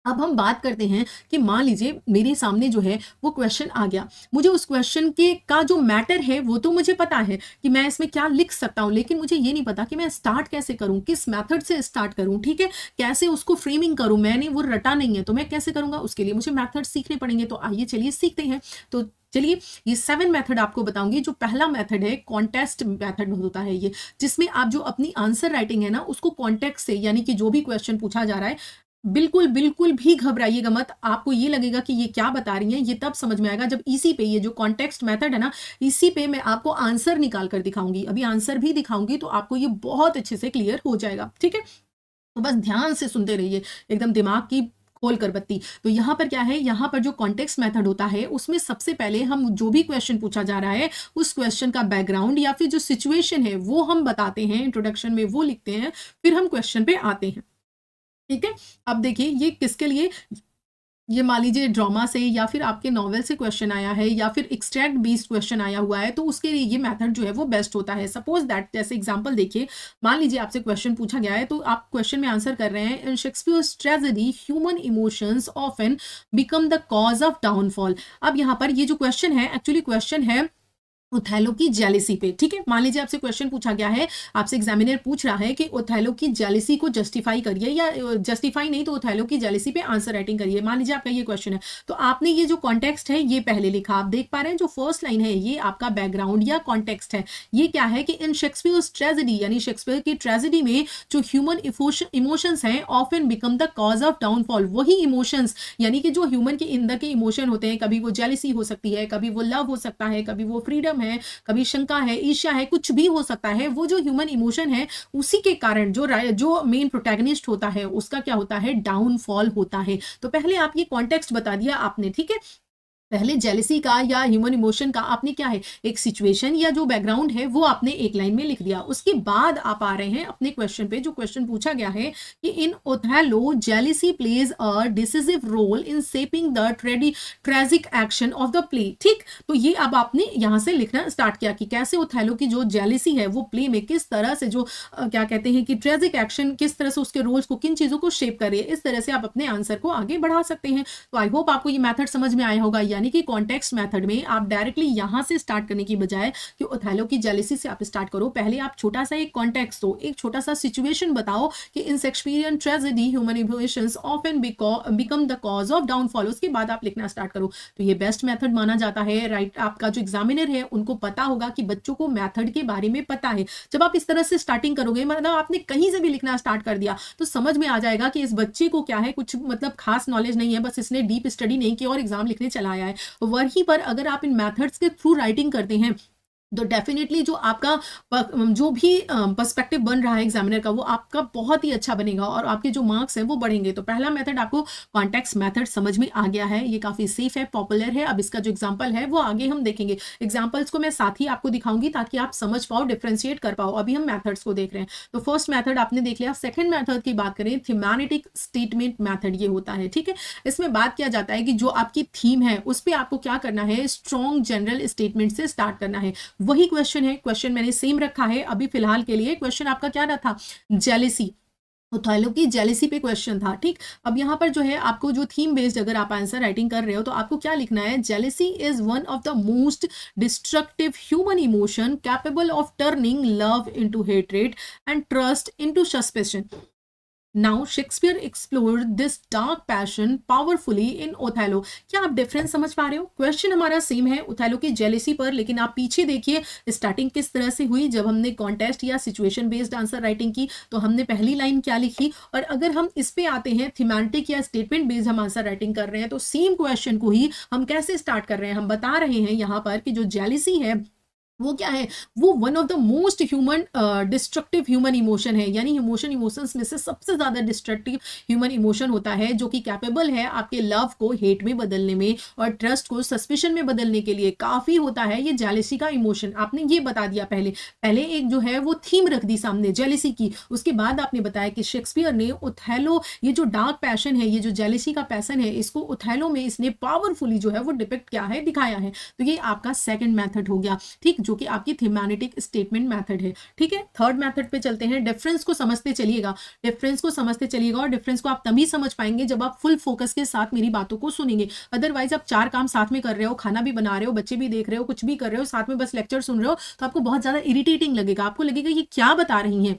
अब हम बात करते हैं कि मान लीजिए मेरे सामने जो है वो क्वेश्चन आ गया, मुझे उस क्वेश्चन के का जो मैटर है वो तो मुझे पता है कि मैं इसमें क्या लिख सकता हूं, लेकिन मुझे ये नहीं पता कि मैं स्टार्ट कैसे करूं, किस मेथड से स्टार्ट करूं, ठीक है, कैसे उसको फ्रेमिंग करूं। मैंने वो रटा नहीं है तो मैं कैसे करूंगा, उसके लिए मुझे मैथड सीखने पड़ेंगे। तो आइए चलिए सीखते हैं। तो चलिए ये 7 मेथड आपको बताऊंगी। जो पहला मेथड है कॉन्टेक्स्ट मेथड होता है ये, जिसमें आप जो अपनी आंसर राइटिंग है ना उसको कॉन्टेक्स्ट से, यानी कि जो भी क्वेश्चन पूछा जा रहा है, बिल्कुल बिल्कुल भी घबराइएगा मत। आपको ये लगेगा कि ये क्या बता रही हैं, ये तब समझ में आएगा जब इसी पे, ये जो कॉन्टेक्स्ट मेथड है ना, इसी पे मैं आपको आंसर निकाल कर दिखाऊंगी, अभी आंसर भी दिखाऊंगी, तो आपको ये बहुत अच्छे से क्लियर हो जाएगा, ठीक है। तो बस ध्यान से सुनते रहिए, एकदम दिमाग की खोल कर बत्ती। तो यहाँ पर क्या है, यहाँ पर जो कॉन्टेक्स्ट मेथड होता है उसमें सबसे पहले हम जो भी क्वेश्चन पूछा जा रहा है उस क्वेश्चन का बैकग्राउंड या फिर जो सिचुएशन है वो हम बताते हैं, इंट्रोडक्शन में वो लिखते हैं, फिर हम क्वेश्चन पे आते हैं, ठीक है। अब देखिए ये किसके लिए, ये मान लीजिए ड्रामा से या फिर आपके नॉवेल से क्वेश्चन आया है या फिर एक्सट्रैक्ट बेस्ड क्वेश्चन आया हुआ है, तो उसके लिए ये मेथड जो है वो बेस्ट होता है। सपोज दैट, जैसे एग्जांपल देखिए, मान लीजिए आपसे क्वेश्चन पूछा गया है तो आप क्वेश्चन में आंसर कर रहे हैं, in Shakespeare's tragedy human emotions often become the cause of downfall. अब यहाँ पर ये जो क्वेश्चन है, एक्चुअली क्वेश्चन है ओथेलो की जेलिसी पे, ठीक है। मान लीजिए आपसे क्वेश्चन पूछा गया है, आपसे एग्जामिनर पूछ रहा है कि ओथेलो की जेलिसी को जस्टिफाई करिए, या जस्टिफाई नहीं तो ओथेलो की जेलिसी पे आंसर राइटिंग करिए। मान लीजिए आपका ये क्वेश्चन है, तो आपने ये जो कॉन्टेक्स्ट है ये पहले लिखा, आप देख पा रहे हैं जो फर्स्ट लाइन है ये आपका बैकग्राउंड या कॉन्टेक्स्ट है। ये क्या है कि इन शेक्सपियर्स ट्रेजेडी, यानी शेक्सपियर की ट्रेजेडी में जो ह्यूमन इमोशंस हैं often become the cause of downfall. वही इमोशंस, यानी कि जो ह्यूमन के अंदर के इमोशन होते हैं, कभी वो जेलिसी हो सकती है, कभी वो लव हो सकता है, कभी वो फ्रीडम है, कभी शंका है, ईर्ष्या है, कुछ भी हो सकता है। वो जो ह्यूमन इमोशन है उसी के कारण जो मेन प्रोटैगनिस्ट होता है उसका क्या होता है, डाउनफॉल होता है। तो पहले आप ये कॉन्टेक्स्ट बता दिया आपने, ठीक है। पहले जेलिसी का या ह्यूमन इमोशन का आपने क्या है, एक सिचुएशन या जो बैकग्राउंड है वो आपने एक लाइन में लिख दिया। उसके बाद आप आ रहे हैं अपने क्वेश्चन पे, जो क्वेश्चन पूछा गया है कि in Othello jealousy plays a decisive role in shaping the tragic action of the play, ठीक। तो ये अब आपने यहां से लिखना स्टार्ट किया कि कैसे ओथेलो की जो जेलिसी है वो प्ले में किस तरह से जो क्या कहते हैं कि ट्रेजिक एक्शन, किस तरह से उसके रोल्स को, किन चीजों को शेप कर रही है। इस तरह से आप अपने आंसर को आगे बढ़ा सकते हैं। तो आई होप आपको ये मेथड समझ में आया होगा, यानी कि कॉन्टेक्स्ट मेथड में आप डायरेक्टली यहां से स्टार्ट करने की बजाय कि ओथेलो की जेलिसी से आप स्टार्ट करो, पहले आप छोटा सा एक कॉन्टेक्स्ट दो, एक छोटा सा सिचुएशन बताओ कि in Shakespearean tragedy human emotions often become the cause of downfall. उसके बाद आप लिखना स्टार्ट करो। तो ये बेस्ट मेथड माना जाता है, राइट। आपका जो एग्जामिनर है उनको पता होगा कि बच्चों को मेथड के बारे में पता है। जब आप इस तरह से स्टार्टिंग करोगे, मतलब आपने कहीं से भी लिखना स्टार्ट कर दिया, तो समझ में आ जाएगा कि इस बच्चे को क्या है, कुछ मतलब खास नॉलेज नहीं है, बस इसने डीप स्टडी नहीं की और एग्जाम लिखने चला आया है। वहीं पर अगर आप इन मेथड्स के थ्रू राइटिंग करते हैं तो डेफिनेटली जो आपका जो भी पर्सपेक्टिव बन रहा है एग्जामिनर का वो आपका बहुत ही अच्छा बनेगा और आपके जो मार्क्स हैं वो बढ़ेंगे। तो पहला मेथड आपको कॉन्टेक्स्ट मेथड समझ में आ गया है, ये काफ़ी सेफ है, पॉपुलर है। अब इसका जो एग्जांपल है वो आगे हम देखेंगे, एग्जांपल्स को मैं साथ ही आपको दिखाऊंगी ताकि आप समझ पाओ, डिफ्रेंशिएट कर पाओ। अभी हम मेथड्स को देख रहे हैं। तो फर्स्ट मेथड आपने देख लिया। सेकेंड मेथड की बात करें, थीमेटिक स्टेटमेंट मेथड ये होता है, ठीक है। इसमें बात किया जाता है कि जो आपकी थीम है उस पर आपको क्या करना है, स्ट्रॉन्ग जनरल स्टेटमेंट से स्टार्ट करना है। वही क्वेश्चन है, क्वेश्चन मैंने सेम रखा है अभी फिलहाल के लिए। क्वेश्चन आपका क्या रहा था, जेलिसी, ओथेलो की जेलिसी पे क्वेश्चन था, ठीक। अब यहाँ पर जो है आपको जो थीम बेस्ड अगर आप आंसर राइटिंग कर रहे हो तो आपको क्या लिखना है, jealousy is one of the most destructive human emotion capable of turning love into hatred and trust into suspicion. Now Shakespeare explored this dark passion powerfully in Othello. क्या आप डिफरेंस समझ पा रहे हो? क्वेश्चन हमारा सेम है Othello की jealousy पर, लेकिन आप पीछे देखिए स्टार्टिंग किस तरह से हुई। जब हमने कॉन्टेस्ट या सिचुएशन बेस्ड आंसर राइटिंग की तो हमने पहली लाइन क्या लिखी, और अगर हम इस पे आते हैं थीमेटिक या स्टेटमेंट बेस्ड हम आंसर राइटिंग कर रहे हैं तो सेम क्वेश्चन को ही हम कैसे स्टार्ट कर रहे हैं। हम बता रहे हैं यहाँ पर कि जो जेलेसी है वो क्या है, वो one of the most human destructive human emotion है, यानी इमोशंस में से सबसे ज्यादा डिस्ट्रक्टिव ह्यूमन इमोशन होता है, जो कि कैपेबल है आपके लव को हेट में बदलने में और ट्रस्ट को सस्पिशन में बदलने के लिए काफी होता है ये जेलेसी का इमोशन। आपने ये बता दिया पहले पहले एक जो है वो थीम रख दी सामने जेलेसी की, उसके बाद आपने बताया कि शेक्सपियर ने ओथेलो, ये जो डार्क पैशन है, ये जो जेलेसी का पैशन है, इसको ओथेलो में इसने पावरफुली जो है वो डिपिक्ट किया है, दिखाया है। तो ये आपका सेकंड मेथड हो गया, ठीक, जो कि आपकी थीमेटिक स्टेटमेंट मेथड है। ठीक है, थर्ड मेथड पे चलते हैं। डिफरेंस को समझते चलिएगा, डिफरेंस को समझते चलिएगा, और डिफरेंस को आप तभी समझ पाएंगे जब आप फुल फोकस के साथ मेरी बातों को सुनेंगे। अदरवाइज आप चार काम साथ में कर रहे हो, खाना भी बना रहे हो, बच्चे भी देख रहे हो, कुछ भी कर रहे हो, साथ में बस लेक्चर सुन रहे हो, तो आपको बहुत ज्यादा इरिटेटिंग लगेगा। आपको लगेगा ये क्या बता रही हैं।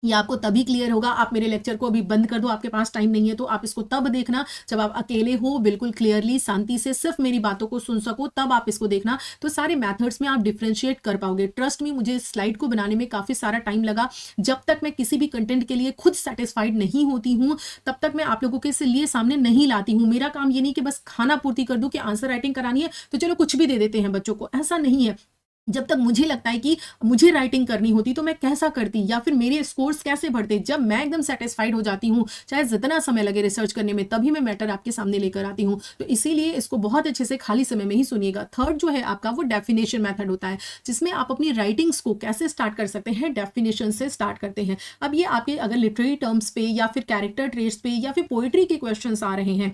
ये आपको तभी क्लियर होगा, आप मेरे लेक्चर को अभी बंद कर दो, आपके पास टाइम नहीं है तो आप इसको तब देखना जब आप अकेले हो, बिल्कुल क्लियरली शांति से सिर्फ मेरी बातों को सुन सको, तब आप इसको देखना। तो सारे मेथड्स में आप डिफरेंशिएट कर पाओगे। ट्रस्ट मी, मुझे स्लाइड को बनाने में काफी सारा टाइम लगा। जब तक मैं किसी भी कंटेंट के लिए खुद सेटिस्फाइड नहीं होती हूँ तब तक मैं आप लोगों के लिए सामने नहीं लाती हूँ। मेरा काम ये नहीं कि बस खाना पूर्ति कर दूं कि आंसर राइटिंग करानी है तो चलो कुछ भी दे देते हैं बच्चों को, ऐसा नहीं है। जब तक मुझे लगता है कि मुझे राइटिंग करनी होती तो मैं कैसा करती, या फिर मेरे स्कोर्स कैसे बढ़ते, जब मैं एकदम सेटिस्फाइड हो जाती हूँ, चाहे जितना समय लगे रिसर्च करने में, तभी मैं मैटर आपके सामने लेकर आती हूँ। तो इसीलिए इसको बहुत अच्छे से खाली समय में ही सुनिएगा। थर्ड जो है आपका वो डेफिनेशन मेथड होता है, जिसमें आप अपनी राइटिंग्स को कैसे स्टार्ट कर सकते हैं, डेफिनेशन से स्टार्ट करते हैं। अब ये आपके अगर लिटरेरी टर्म्स पे या फिर कैरेक्टर ट्रेट्स पे या फिर पोएट्री के क्वेश्चंस आ रहे हैं,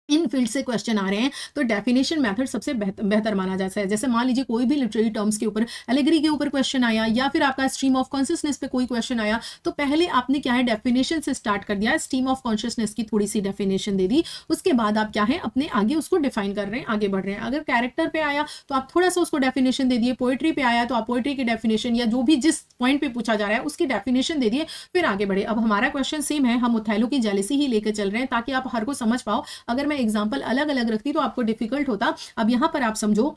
इन फील्ड से क्वेश्चन आ रहे हैं, तो डेफिनेशन मेथड सबसे बेहतर माना जाता है। जैसे मान लीजिए कोई भी लिटरेरी टर्म्स के ऊपर, एलेगरी के ऊपर क्वेश्चन आया, या फिर आपका स्ट्रीम ऑफ कॉन्शियसनेस पे कोई क्वेश्चन आया, तो पहले आपने क्या है डेफिनेशन से स्टार्ट कर दिया, स्ट्रीम ऑफ कॉन्शियसनेस की थोड़ी सी डेफिनेशन दे दी, उसके बाद आप क्या है अपने आगे उसको डिफाइन कर रहे हैं, आगे बढ़ रहे हैं। अगर कैरेक्टर पे आया तो आप थोड़ा सा उसको डेफिनेशन दे दिए, पोएट्री पे आया तो आप पोएट्री की डेफिनेशन या जो भी जिस पॉइंट पे पूछा जा रहा है उसकी डेफिनेशन दे दिए, फिर आगे बढ़े। अब हमारा क्वेश्चन सेम है, हम ओथेलो की जेलेसी ही लेकर चल रहे हैं ताकि आप हर को समझ पाओ। अगर मैं एग्जाम्पल अलग अलग रखती तो आपको डिफिकल्ट होता। अब यहां पर आप समझो,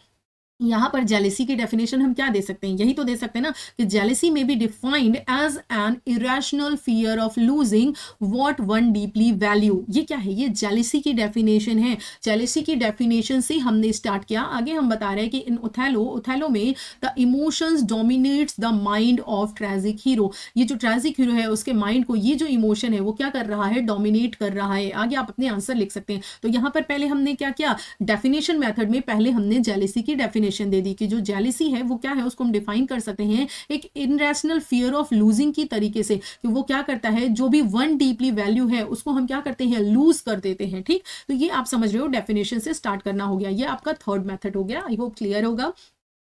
यहां पर जेलेसी की डेफिनेशन हम क्या दे सकते हैं, यही तो दे सकते हैं ना कि jealousy may be defined as an irrational fear of losing what one deeply value. ये क्या है, ये जेलेसी की डेफिनेशन है। जेलेसी की डेफिनेशन से हमने स्टार्ट किया, आगे हम बता रहे हैं कि इन ओथेलो में the emotions dominates the mind of tragic hero. ये जो ट्रेजिक हीरो है उसके माइंड को ये जो इमोशन है वो क्या कर रहा है, डोमिनेट कर रहा है। आगे आप अपने आंसर लिख सकते हैं। तो यहां पर पहले हमने क्या किया, डेफिनेशन मेथड में पहले हमने जेलेसी की डेफिनेशन दे दी कि जो जेलिसी है वो क्या है, उसको हम डिफाइन कर सकते हैं एक इनरेशनल फियर ऑफ लूजिंग की तरीके से, कि वो क्या करता है, जो भी वन डीपली वैल्यू है उसको हम क्या करते हैं, लूज कर देते हैं। ठीक, तो ये आप समझ रहे हो, डेफिनेशन से स्टार्ट करना हो गया। ये आपका थर्ड मेथड हो गया। आई होप क्लियर होगा।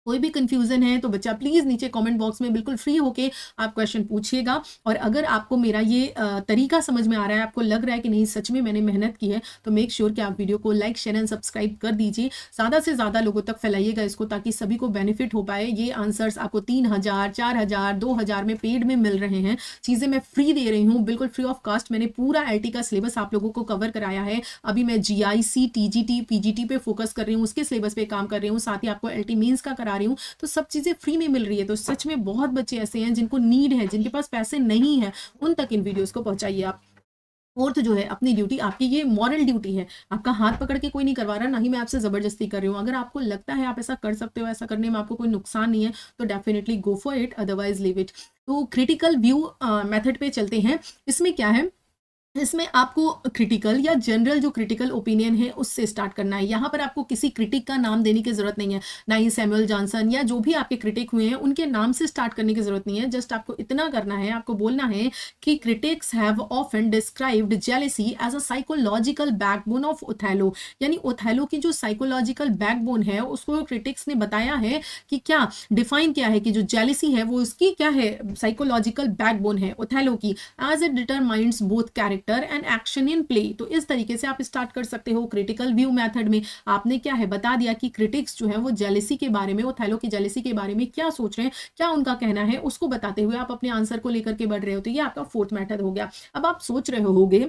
कोई भी कंफ्यूजन है तो बच्चा प्लीज नीचे कमेंट बॉक्स में बिल्कुल फ्री होके आप क्वेश्चन पूछिएगा। और अगर आपको मेरा ये तरीका समझ में आ रहा है, आपको लग रहा है कि नहीं सच में मैंने मेहनत की है, तो मेक श्योर कि आप वीडियो को लाइक शेयर एंड सब्सक्राइब कर दीजिए। ज़्यादा से ज़्यादा लोगों तक फैलाइएगा इसको, ताकि सभी को बेनिफिट हो पाए। ये आंसर्स आपको 3000, 4000, 2000 में पेड में मिल रहे हैं। चीज़ें मैं फ्री दे रही हूँ, बिल्कुल फ्री ऑफ कॉस्ट। मैंने पूरा LT का सिलेबस आप लोगों को कवर कराया है। अभी मैं GIC, TGT, PGT पे फोकस कर रही हूँ, उसके सिलेबस पे काम कर रही हूँ, साथ ही आपको LT मेंस का करा रही हूँ। तो सब चीजें फ्री में मिल रही है। तो सच में बहुत बच्चे ऐसे हैं जिनको नीड है, जिनके पास पैसे नहीं है, उन तक इन वीडियोस को पहुंचाइए आप। फोर्थ जो है अपनी ड्यूटी, आपकी ये मॉरल ड्यूटी है। आपका हाथ पकड़ के कोई नहीं करवा रहा, ना ही मैं आपसे जबरदस्ती कर रही हूँ। अगर आपको लगता है आप ऐसा कर सकते हो, ऐसा करने में आपको कोई नुकसान नहीं है, तो definitely go for it, otherwise leave it. तो क्रिटिकल व्यू मेथड पे चलते हैं। इसमें क्या है, इसमें आपको क्रिटिकल या जनरल जो क्रिटिकल ओपिनियन है उससे स्टार्ट करना है। यहाँ पर आपको किसी क्रिटिक का नाम देने की जरूरत नहीं है, ना ही सैमुअल जॉनसन या जो भी आपके क्रिटिक हुए हैं उनके नाम से स्टार्ट करने की जरूरत नहीं है। जस्ट आपको इतना करना है, आपको बोलना है कि critics have often described jealousy as a psychological backbone of Othello. यानी ओथेलो की जो साइकोलॉजिकल बैकबोन है उसको क्रिटिक्स ने बताया है कि क्या डिफाइन किया है कि जो जेलेसी है वो उसकी क्या है, साइकोलॉजिकल बैकबोन है ओथेलो की, as it determines both character character and action in play. तो इस तरीके से आप स्टार्ट कर सकते हो। क्रिटिकल व्यू मेथड में आपने क्या है बता दिया कि क्रिटिक्स जो है वो जेलेसी के बारे में, ओथेलो की जेलेसी के बारे में क्या सोच रहे हैं, क्या उनका कहना है, उसको बताते हुए आप अपने आंसर को लेकर के बढ़ रहे हो। तो ये आपका फोर्थ मेथड हो गया। अब आप सोच रहे होगे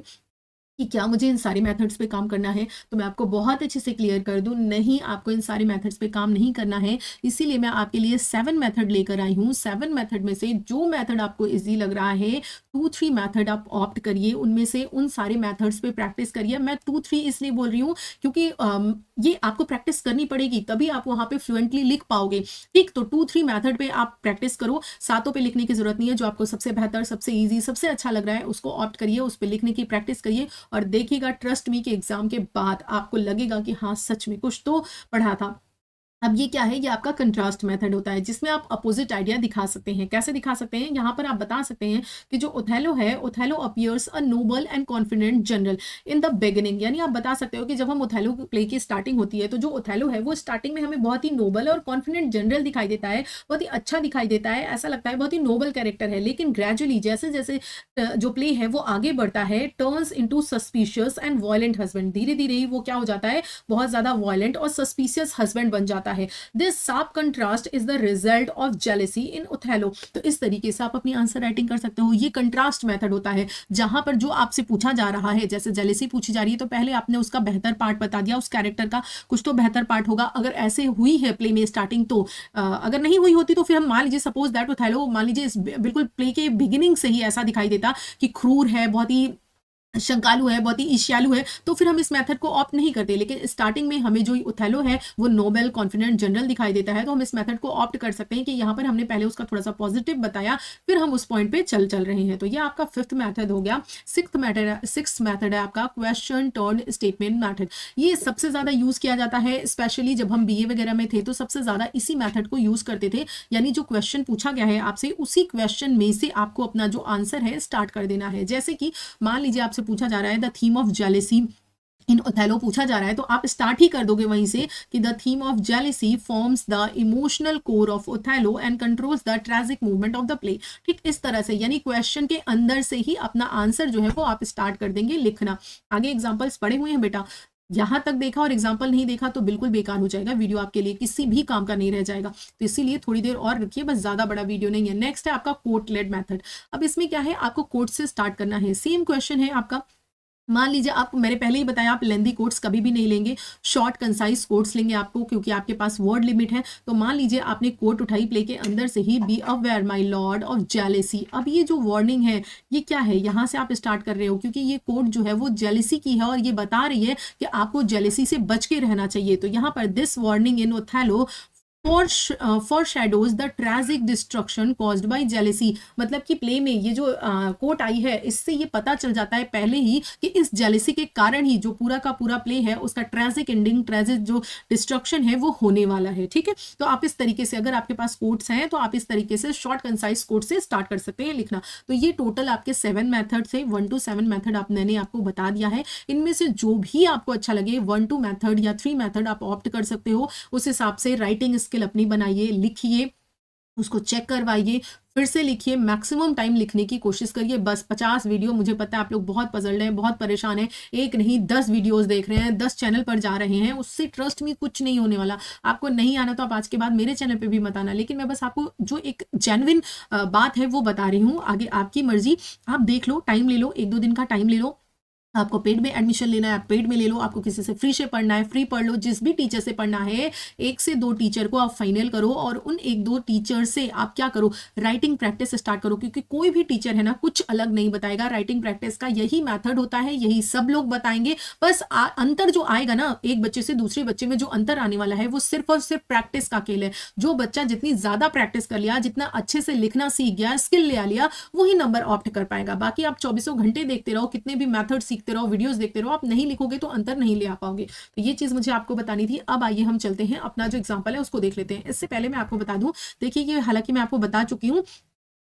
कि क्या मुझे इन सारे मेथड्स पे काम करना है, तो मैं आपको बहुत अच्छे से क्लियर कर दूं, नहीं, आपको इन सारे मेथड्स पे काम नहीं करना है। इसीलिए मैं आपके लिए 7 मेथड लेकर आई हूँ। 7 मेथड में से जो मेथड आपको इजी लग रहा है, 2-3 मेथड आप ऑप्ट करिए, उनमें से उन सारे मेथड्स पे प्रैक्टिस करिए। मैं 2-3 इसलिए बोल रही हूँ क्योंकि ये आपको प्रैक्टिस करनी पड़ेगी, तभी आप वहाँ पे फ्लुएंटली लिख पाओगे। ठीक, तो 2-3 मेथड पे आप प्रैक्टिस करो, सातों पे लिखने की जरूरत नहीं है। जो आपको सबसे बेहतर, सबसे ईजी, सबसे अच्छा लग रहा है उसको ऑप्ट करिए, उस पर लिखने की प्रैक्टिस करिए और देखिएगा, ट्रस्ट मी कि एग्जाम के बाद आपको लगेगा कि हाँ सच में कुछ तो पढ़ा था। अब ये क्या है, ये आपका कंट्रास्ट मेथड होता है जिसमें आप अपोजिट आइडिया दिखा सकते हैं। कैसे दिखा सकते हैं, यहाँ पर आप बता सकते हैं कि जो ओथेलो है, Othello appears a noble and confident general in the beginning. यानी आप बता सकते हो कि जब हम ओथेलो प्ले की स्टार्टिंग होती है तो जो ओथेलो है वो स्टार्टिंग में हमें बहुत ही नोबल और कॉन्फिडेंट जनरल दिखाई देता है, बहुत ही अच्छा दिखाई देता है, ऐसा लगता है बहुत ही नोबल कैरेक्टर है। लेकिन ग्रेजुअली जैसे जैसे जो प्ले है वो आगे बढ़ता है, turns into suspicious and violent husband, धीरे धीरे ही वो क्या हो जाता है, बहुत ज्यादा वायलेंट और सस्पिशियस हस्बैंड बन जाता है। This sharp contrast is the result of jealousy in Othello. तो इस तरीके से आप अपनी आंसर राइटिंग कर सकते हो। ये कंट्रास्ट मेथड होता है जहां पर जो आपसे पूछा जा रहा है, जैसे जेलेसी पूछी जा रही है तो पहले आपने उसका बेहतर पार्ट बता दिया, उस कैरेक्टर का कुछ तो बेहतर पार्ट होगा। अगर ऐसे हुई है प्ले में स्टार्टिंग तो अगर नहीं हुई होती तो फिर हम मान लीजिए सपोज दैट ओथेलो मान लीजिए बिल्कुल प्ले के बिगिनिंग से ही ऐसा दिखाई देता कि क्रूर है, बहुत ही शंकालु है, बहुत ही ईर्ष्यालु है, तो फिर हम इस मेथड को ऑप्ट नहीं करते। लेकिन स्टार्टिंग में हमें जो ओथेलो है वो नोबल, कॉन्फिडेंट, जनरल दिखाई देता है, तो हम इस मेथड को ऑप्ट कर सकते हैं कि यहाँ पर हमने पहले उसका थोड़ा सा पॉजिटिव बताया, फिर हम उस पॉइंट पे चल रहे हैं। तो ये आपका 5th मेथड हो गया। 6th मेथड है आपका क्वेश्चन टर्न स्टेटमेंट मेथड। ये सबसे ज्यादा यूज किया जाता है, स्पेशली जब हम बीए वगैरह में थे तो सबसे ज्यादा इसी मेथड को यूज करते थे। यानी जो क्वेश्चन पूछा गया है आपसे, उसी क्वेश्चन में से आपको अपना जो आंसर है स्टार्ट कर देना है। जैसे कि मान लीजिए आपसे पूछा जा रहा है the theme of jealousy in Othello पूछा जा रहा है, तो आप स्टार्ट ही कर दोगे वहीं से कि the theme of jealousy forms the emotional core of Othello and controls the tragic movement of the play. ठीक, इस तरह से यानी क्वेश्चन के अंदर से ही अपना आंसर जो है वो आप स्टार्ट कर देंगे लिखना। आगे एग्जांपल्स पढ़े हुए हैं बेटा, यहाँ तक देखा और एग्जाम्पल नहीं देखा तो बिल्कुल बेकार हो जाएगा, वीडियो आपके लिए किसी भी काम का नहीं रह जाएगा। तो इसीलिए थोड़ी देर और रखिए, बस ज्यादा बड़ा वीडियो नहीं है। नेक्स्ट है आपका कोट लेड मेथड। अब इसमें क्या है, आपको कोट से स्टार्ट करना है। सेम क्वेश्चन है आपका, मान लीजिए आप, मैंने पहले ही बताया आप लेंदी कोट्स कभी भी नहीं लेंगे, शॉर्ट कंसाइज कोट्स लेंगे आपको, क्योंकि आपके पास वर्ड लिमिट है। तो मान लीजिए आपने कोट उठाई प्ले के अंदर से ही, be aware my lord of jealousy. अब ये जो वार्निंग है ये क्या है, यहाँ से आप स्टार्ट कर रहे हो क्योंकि ये कोट जो है वो जेलेसी की है और ये बता रही है कि आपको जेलेसी से बच के रहना चाहिए। तो यहाँ पर this warning in Othello foreshadows the tragic destruction caused by jealousy। मतलब कि प्ले में ये जो कोट आई है, इससे ये पता चल जाता है पहले ही कि इस जेलेसी के कारण ही जो पूरा का पूरा प्ले है उसका ट्रैजिक एंडिंग, ट्रैजिक जो डिस्ट्रक्शन है वो होने वाला है। ठीक है, तो आप इस तरीके से, अगर आपके पास कोट्स हैं तो आप इस तरीके से शॉर्ट कंसाइज कोट से स्टार्ट कर सकते हैं लिखना। तो ये टोटल आपके 7 मेथड थे, 1 to 7 मेथड मैंने आपको बता दिया है। इनमें से जो भी आपको अच्छा लगे, 1, 2 मेथड या 3 मेथड आप ऑप्ट कर सकते हो। उस हिसाब से राइटिंग स्किल अपनी बनाइए, लिखिए, उसको चेक करवाइए, फिर से लिखिए, मैक्सिमम टाइम लिखने की कोशिश करिए। बस 50 वीडियो, मुझे पता है आप लोग बहुत पजल्ड हैं, बहुत परेशान हैं, एक नहीं 10 वीडियोस देख रहे हैं, 10 चैनल पर जा रहे हैं, उससे ट्रस्ट में कुछ नहीं होने वाला। आपको नहीं आना तो आप आज के बाद मेरे चैनल पे भी मत आना, लेकिन मैं बस आपको जो एक जेन्युइन बात है वो बता रही हूँ। आगे आपकी मर्जी, आप देख लो, टाइम ले लो, 1-2 दिन का टाइम ले लो। आपको पेड में एडमिशन लेना है आप पेड में ले लो, आपको किसी से फ्री से पढ़ना है फ्री पढ़ लो, जिस भी टीचर से पढ़ना है 1 से 2 टीचर को आप फाइनल करो और उन 1-2 टीचर से आप क्या करो, राइटिंग प्रैक्टिस स्टार्ट करो। क्योंकि कोई भी टीचर है ना कुछ अलग नहीं बताएगा, राइटिंग प्रैक्टिस का यही मेथड होता है, यही सब लोग बताएंगे। बस अंतर जो आएगा ना एक बच्चे से दूसरे बच्चे में, जो अंतर आने वाला है वो सिर्फ और सिर्फ प्रैक्टिस का खेल है। जो बच्चा जितनी ज्यादा प्रैक्टिस कर लिया, जितना अच्छे से लिखना सीख गया, स्किल ले लिया, वही नंबर ऑप्ट कर पाएगा। बाकी आप 24 घंटे देखते रहो, कितने भी मेथड सीखते रहो, वीडियोस देखते रहो, आप नहीं लिखोगे तो अंतर नहीं ले आ पाओगे। तो ये चीज मुझे आपको बतानी थी। अब आइए हम चलते हैं, अपना जो एग्जांपल है उसको देख लेते हैं। इससे पहले मैं आपको बता दूं, देखिए ये हालांकि मैं आपको बता चुकी हूँ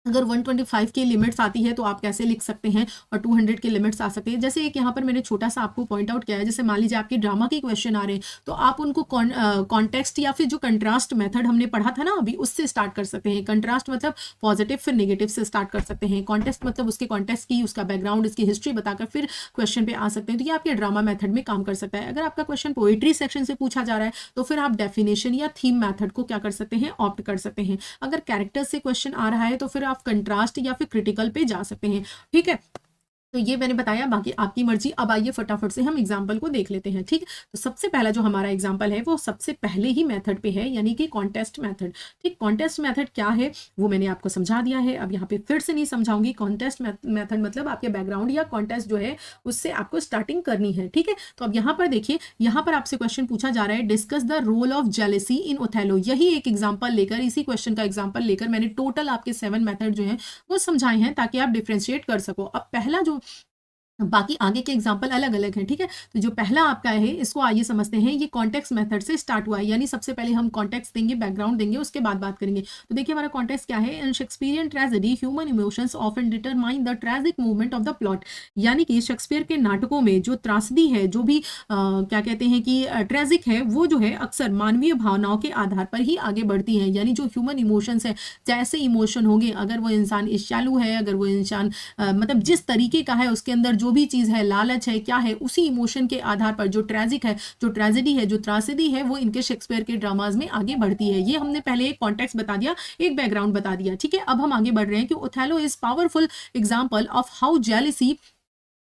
अगर 125 की लिमिट्स आती है तो आप कैसे लिख सकते हैं और 200 की लिमिट्स आ सकते हैं। जैसे एक यहाँ पर मैंने छोटा सा आपको पॉइंट आउट किया है, जैसे मान लीजिए आपके ड्रामा के क्वेश्चन आ रहे हैं तो आप उनको कॉन्टेक्स्ट या फिर जो कंट्रास्ट मेथड हमने पढ़ा था ना अभी, उससे स्टार्ट कर सकते हैं। कंट्रास्ट मतलब पॉजिटिव फिर नेगेटिव से स्टार्ट कर सकते हैं। कॉन्टेक्स्ट मतलब उसके कॉन्टेक्स्ट की, उसका बैकग्राउंड, इसकी हिस्ट्री बताकर फिर क्वेश्चन पे आ सकते हैं। तो ये आपके ड्रामा मेथड में काम कर सकता है। अगर आपका क्वेश्चन पोएट्री सेक्शन से पूछा जा रहा है तो फिर आप डेफिनेशन या थीम मेथड को क्या कर सकते हैं, ऑप्ट कर सकते हैं। अगर कैरेक्टर से क्वेश्चन आ रहा है तो फिर आप कंट्रास्ट या फिर क्रिटिकल पे जा सकते हैं। ठीक है, तो ये मैंने बताया, बाकी आपकी मर्जी। अब आइए फटाफट से हम एग्जाम्पल को देख लेते हैं। ठीक, तो सबसे पहला जो हमारा एग्जाम्पल है वो सबसे पहले ही मेथड पे है, यानी कि कॉन्टेस्ट मेथड। ठीक, कॉन्टेस्ट मेथड क्या है वो मैंने आपको समझा दिया है, अब यहाँ पे फिर से नहीं समझाऊंगी। कॉन्टेस्ट मेथड मतलब आपके बैकग्राउंड या कॉन्टेस्ट जो है उससे आपको स्टार्टिंग करनी है। ठीक है, तो अब यहाँ पर देखिए, यहाँ पर आपसे क्वेश्चन पूछा जा रहा है, discuss the role of jealousy in Othello. यही एक एग्जाम्पल लेकर, इसी क्वेश्चन का एग्जाम्पल लेकर मैंने टोटल आपके 7 मेथड जो है वो समझाए हैं ताकि आप डिफ्रेंशिएट कर सको। अब पहला जो, बाकी आगे के एग्जाम्पल अलग अलग हैं। ठीक है, तो जो पहला आपका है इसको आइए समझते हैं। ये कॉन्टेक्स्ट मेथड से स्टार्ट हुआ है, यानी सबसे पहले हम कॉन्टेक्स्ट देंगे, बैकग्राउंड देंगे, उसके बाद बात करेंगे। तो देखिए हमारा कॉन्टेक्स्ट क्या है, in Shakespearean tragedy human emotions often determine the tragic movement of the plot. यानी कि शेक्सपियर के नाटकों में जो त्रासदी है, जो भी क्या कहते हैं कि ट्रेजिक है, वो जो है अक्सर मानवीय भावनाओं के आधार पर ही आगे बढ़ती हैं। यानी जो ह्यूमन इमोशंस है, जैसे इमोशन होंगे, अगर वो इंसान ईर्ष्यालु है, अगर वो इंसान मतलब जिस तरीके का है, उसके अंदर जो भी चीज है, लालच है, क्या है, उसी इमोशन के आधार पर जो ट्रेजिक है, जो ट्रेजेडी है, जो त्रासदी है, वो इनके शेक्सपियर के ड्रामाज में आगे बढ़ती है। ये हमने पहले एक कॉन्टेक्स्ट बता दिया, एक बैकग्राउंड बता दिया। ठीक है, अब हम आगे बढ़ रहे हैं कि Othello is powerful example of how jealousy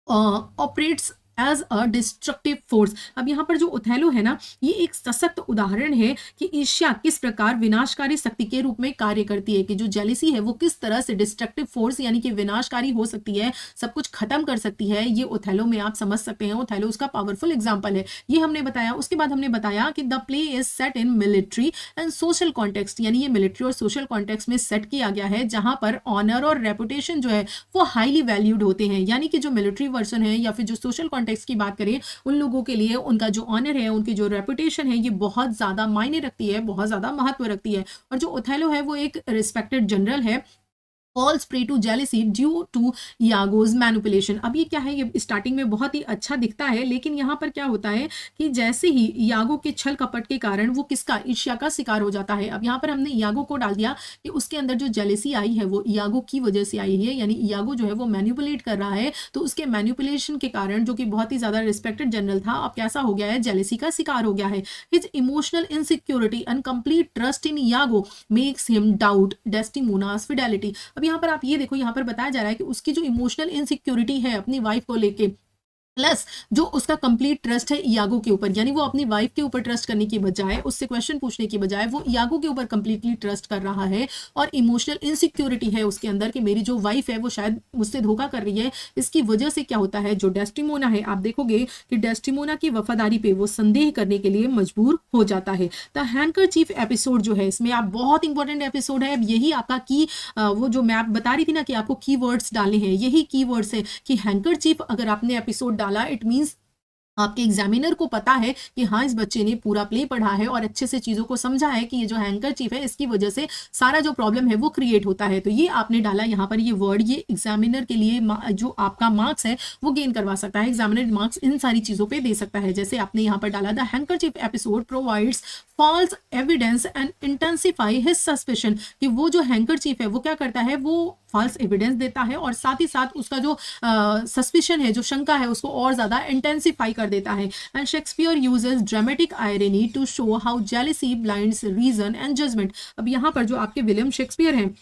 operates as a destructive force. अब यहाँ पर जो ओथेलो है ना, ये एक सशक्त उदाहरण है कि ईर्ष्या किस प्रकार विनाशकारी शक्ति के रूप में कार्य करती है, कि जो जेलिसी है वो किस तरह से डिस्ट्रक्टिव फोर्स यानी कि विनाशकारी हो सकती है, सब कुछ खत्म कर सकती है। ये ओथेलो में आप समझ सकते हैं, ओथेलो उसका पावरफुल एग्जाम्पल है, ये हमने बताया। उसके बाद हमने बताया कि the play is set in military and social context, यानी ये मिलिट्री और सोशल कॉन्टेक्स्ट में सेट किया गया है, जहां पर ऑनर और रेपुटेशन जो है वो हाईली वैल्यूड होते हैं। यानी कि जो मिलिट्री वर्सन है या फिर जो सोशल कॉन्टेक्स्ट की बात करें, उन लोगों के लिए उनका जो ऑनर है, उनकी जो रेपुटेशन है, ये बहुत ज्यादा मायने रखती है, बहुत ज्यादा महत्व रखती है। और जो ओथेलो है वो एक रिस्पेक्टेड जनरल है, falls prey to jealousy due to Iago's manipulation। अब ये क्या है, ये स्टार्टिंग में बहुत ही अच्छा दिखता है, लेकिन यहाँ पर क्या होता है कि जैसे ही इयागो के छल कपट के कारण वो किसका, ईर्ष्या का शिकार हो जाता है। अब यहाँ पर हमने इयागो को डाल दिया कि उसके अंदर जो जेलेसी आई है वो इयागो की वजह से आई है, यानी इयागो जो है वो मैनिपुलेट कर रहा है, तो उसके मैनिपुलेशन के कारण, जो कि बहुत ही ज्यादा रिस्पेक्टेड जनरल था, अब कैसा हो गया है, जेलेसी का शिकार हो गया है। His emotional insecurity and complete trust in Iago makes him doubt Desdemona's fidelity. अब यहाँ पर आप ये देखो, यहाँ पर बताया जा रहा है कि उसकी जो इमोशनल इनसिक्योरिटी है अपनी वाइफ को लेके, प्लस जो उसका कंप्लीट ट्रस्ट है इयागो के ऊपर, यानी वो अपनी वाइफ के ऊपर ट्रस्ट करने की बजाय, उससे क्वेश्चन पूछने की बजाय वो इयागो के ऊपर कंप्लीटली ट्रस्ट कर रहा है, और इमोशनल इनसिक्योरिटी है उसके अंदर कि मेरी जो वाइफ है वो शायद मुझसे धोखा कर रही है। इसकी वजह से क्या होता है, जो डेस्टिमोना है, आप देखोगे कि डेस्टिमोना की वफादारी पे वो संदेह करने के लिए मजबूर हो जाता है। द हैंकरचीफ एपिसोड जो है, इसमें आप बहुत इंपॉर्टेंट एपिसोड है, यही आपका की वो जो मैं आप बता रही थी ना कि आपको कीवर्ड्स डालने हैं, यही कीवर्ड्स है कि हैंकरचीफ अगर आपने एपिसोड डाला, इट मींस आपके एग्जामिनर को पता है कि हाँ इस बच्चे ने पूरा प्ले पढ़ा है और अच्छे से चीजों को समझा है कि ये जो हैंकरचीफ है इसकी वजह से सारा जो प्रॉब्लम है वो क्रिएट होता है। तो ये आपने डाला यहाँ पर ये वर्ड, ये एग्जामिनर के लिए जो आपका मार्क्स है वो गेन करवा सकता है, एग्जामिनर मार्क्स इन सारी चीजों पे दे सकता है। जैसे आपने यहाँ पर डाला, the handkerchief episode provides false evidence and intensify his suspicion, कि वो जो हैंकरचीफ है वो क्या करता है, वो फॉल्स एविडेंस देता है और साथ ही साथ उसका जो सस्पिशन है, जो शंका है, उसको और ज्यादा इंटेंसिफाई कर देता है। And Shakespeare uses dramatic irony to show how jealousy blinds reason and judgement. अब यहाँ पर जो आपके विलियम शेक्सपियर हैं,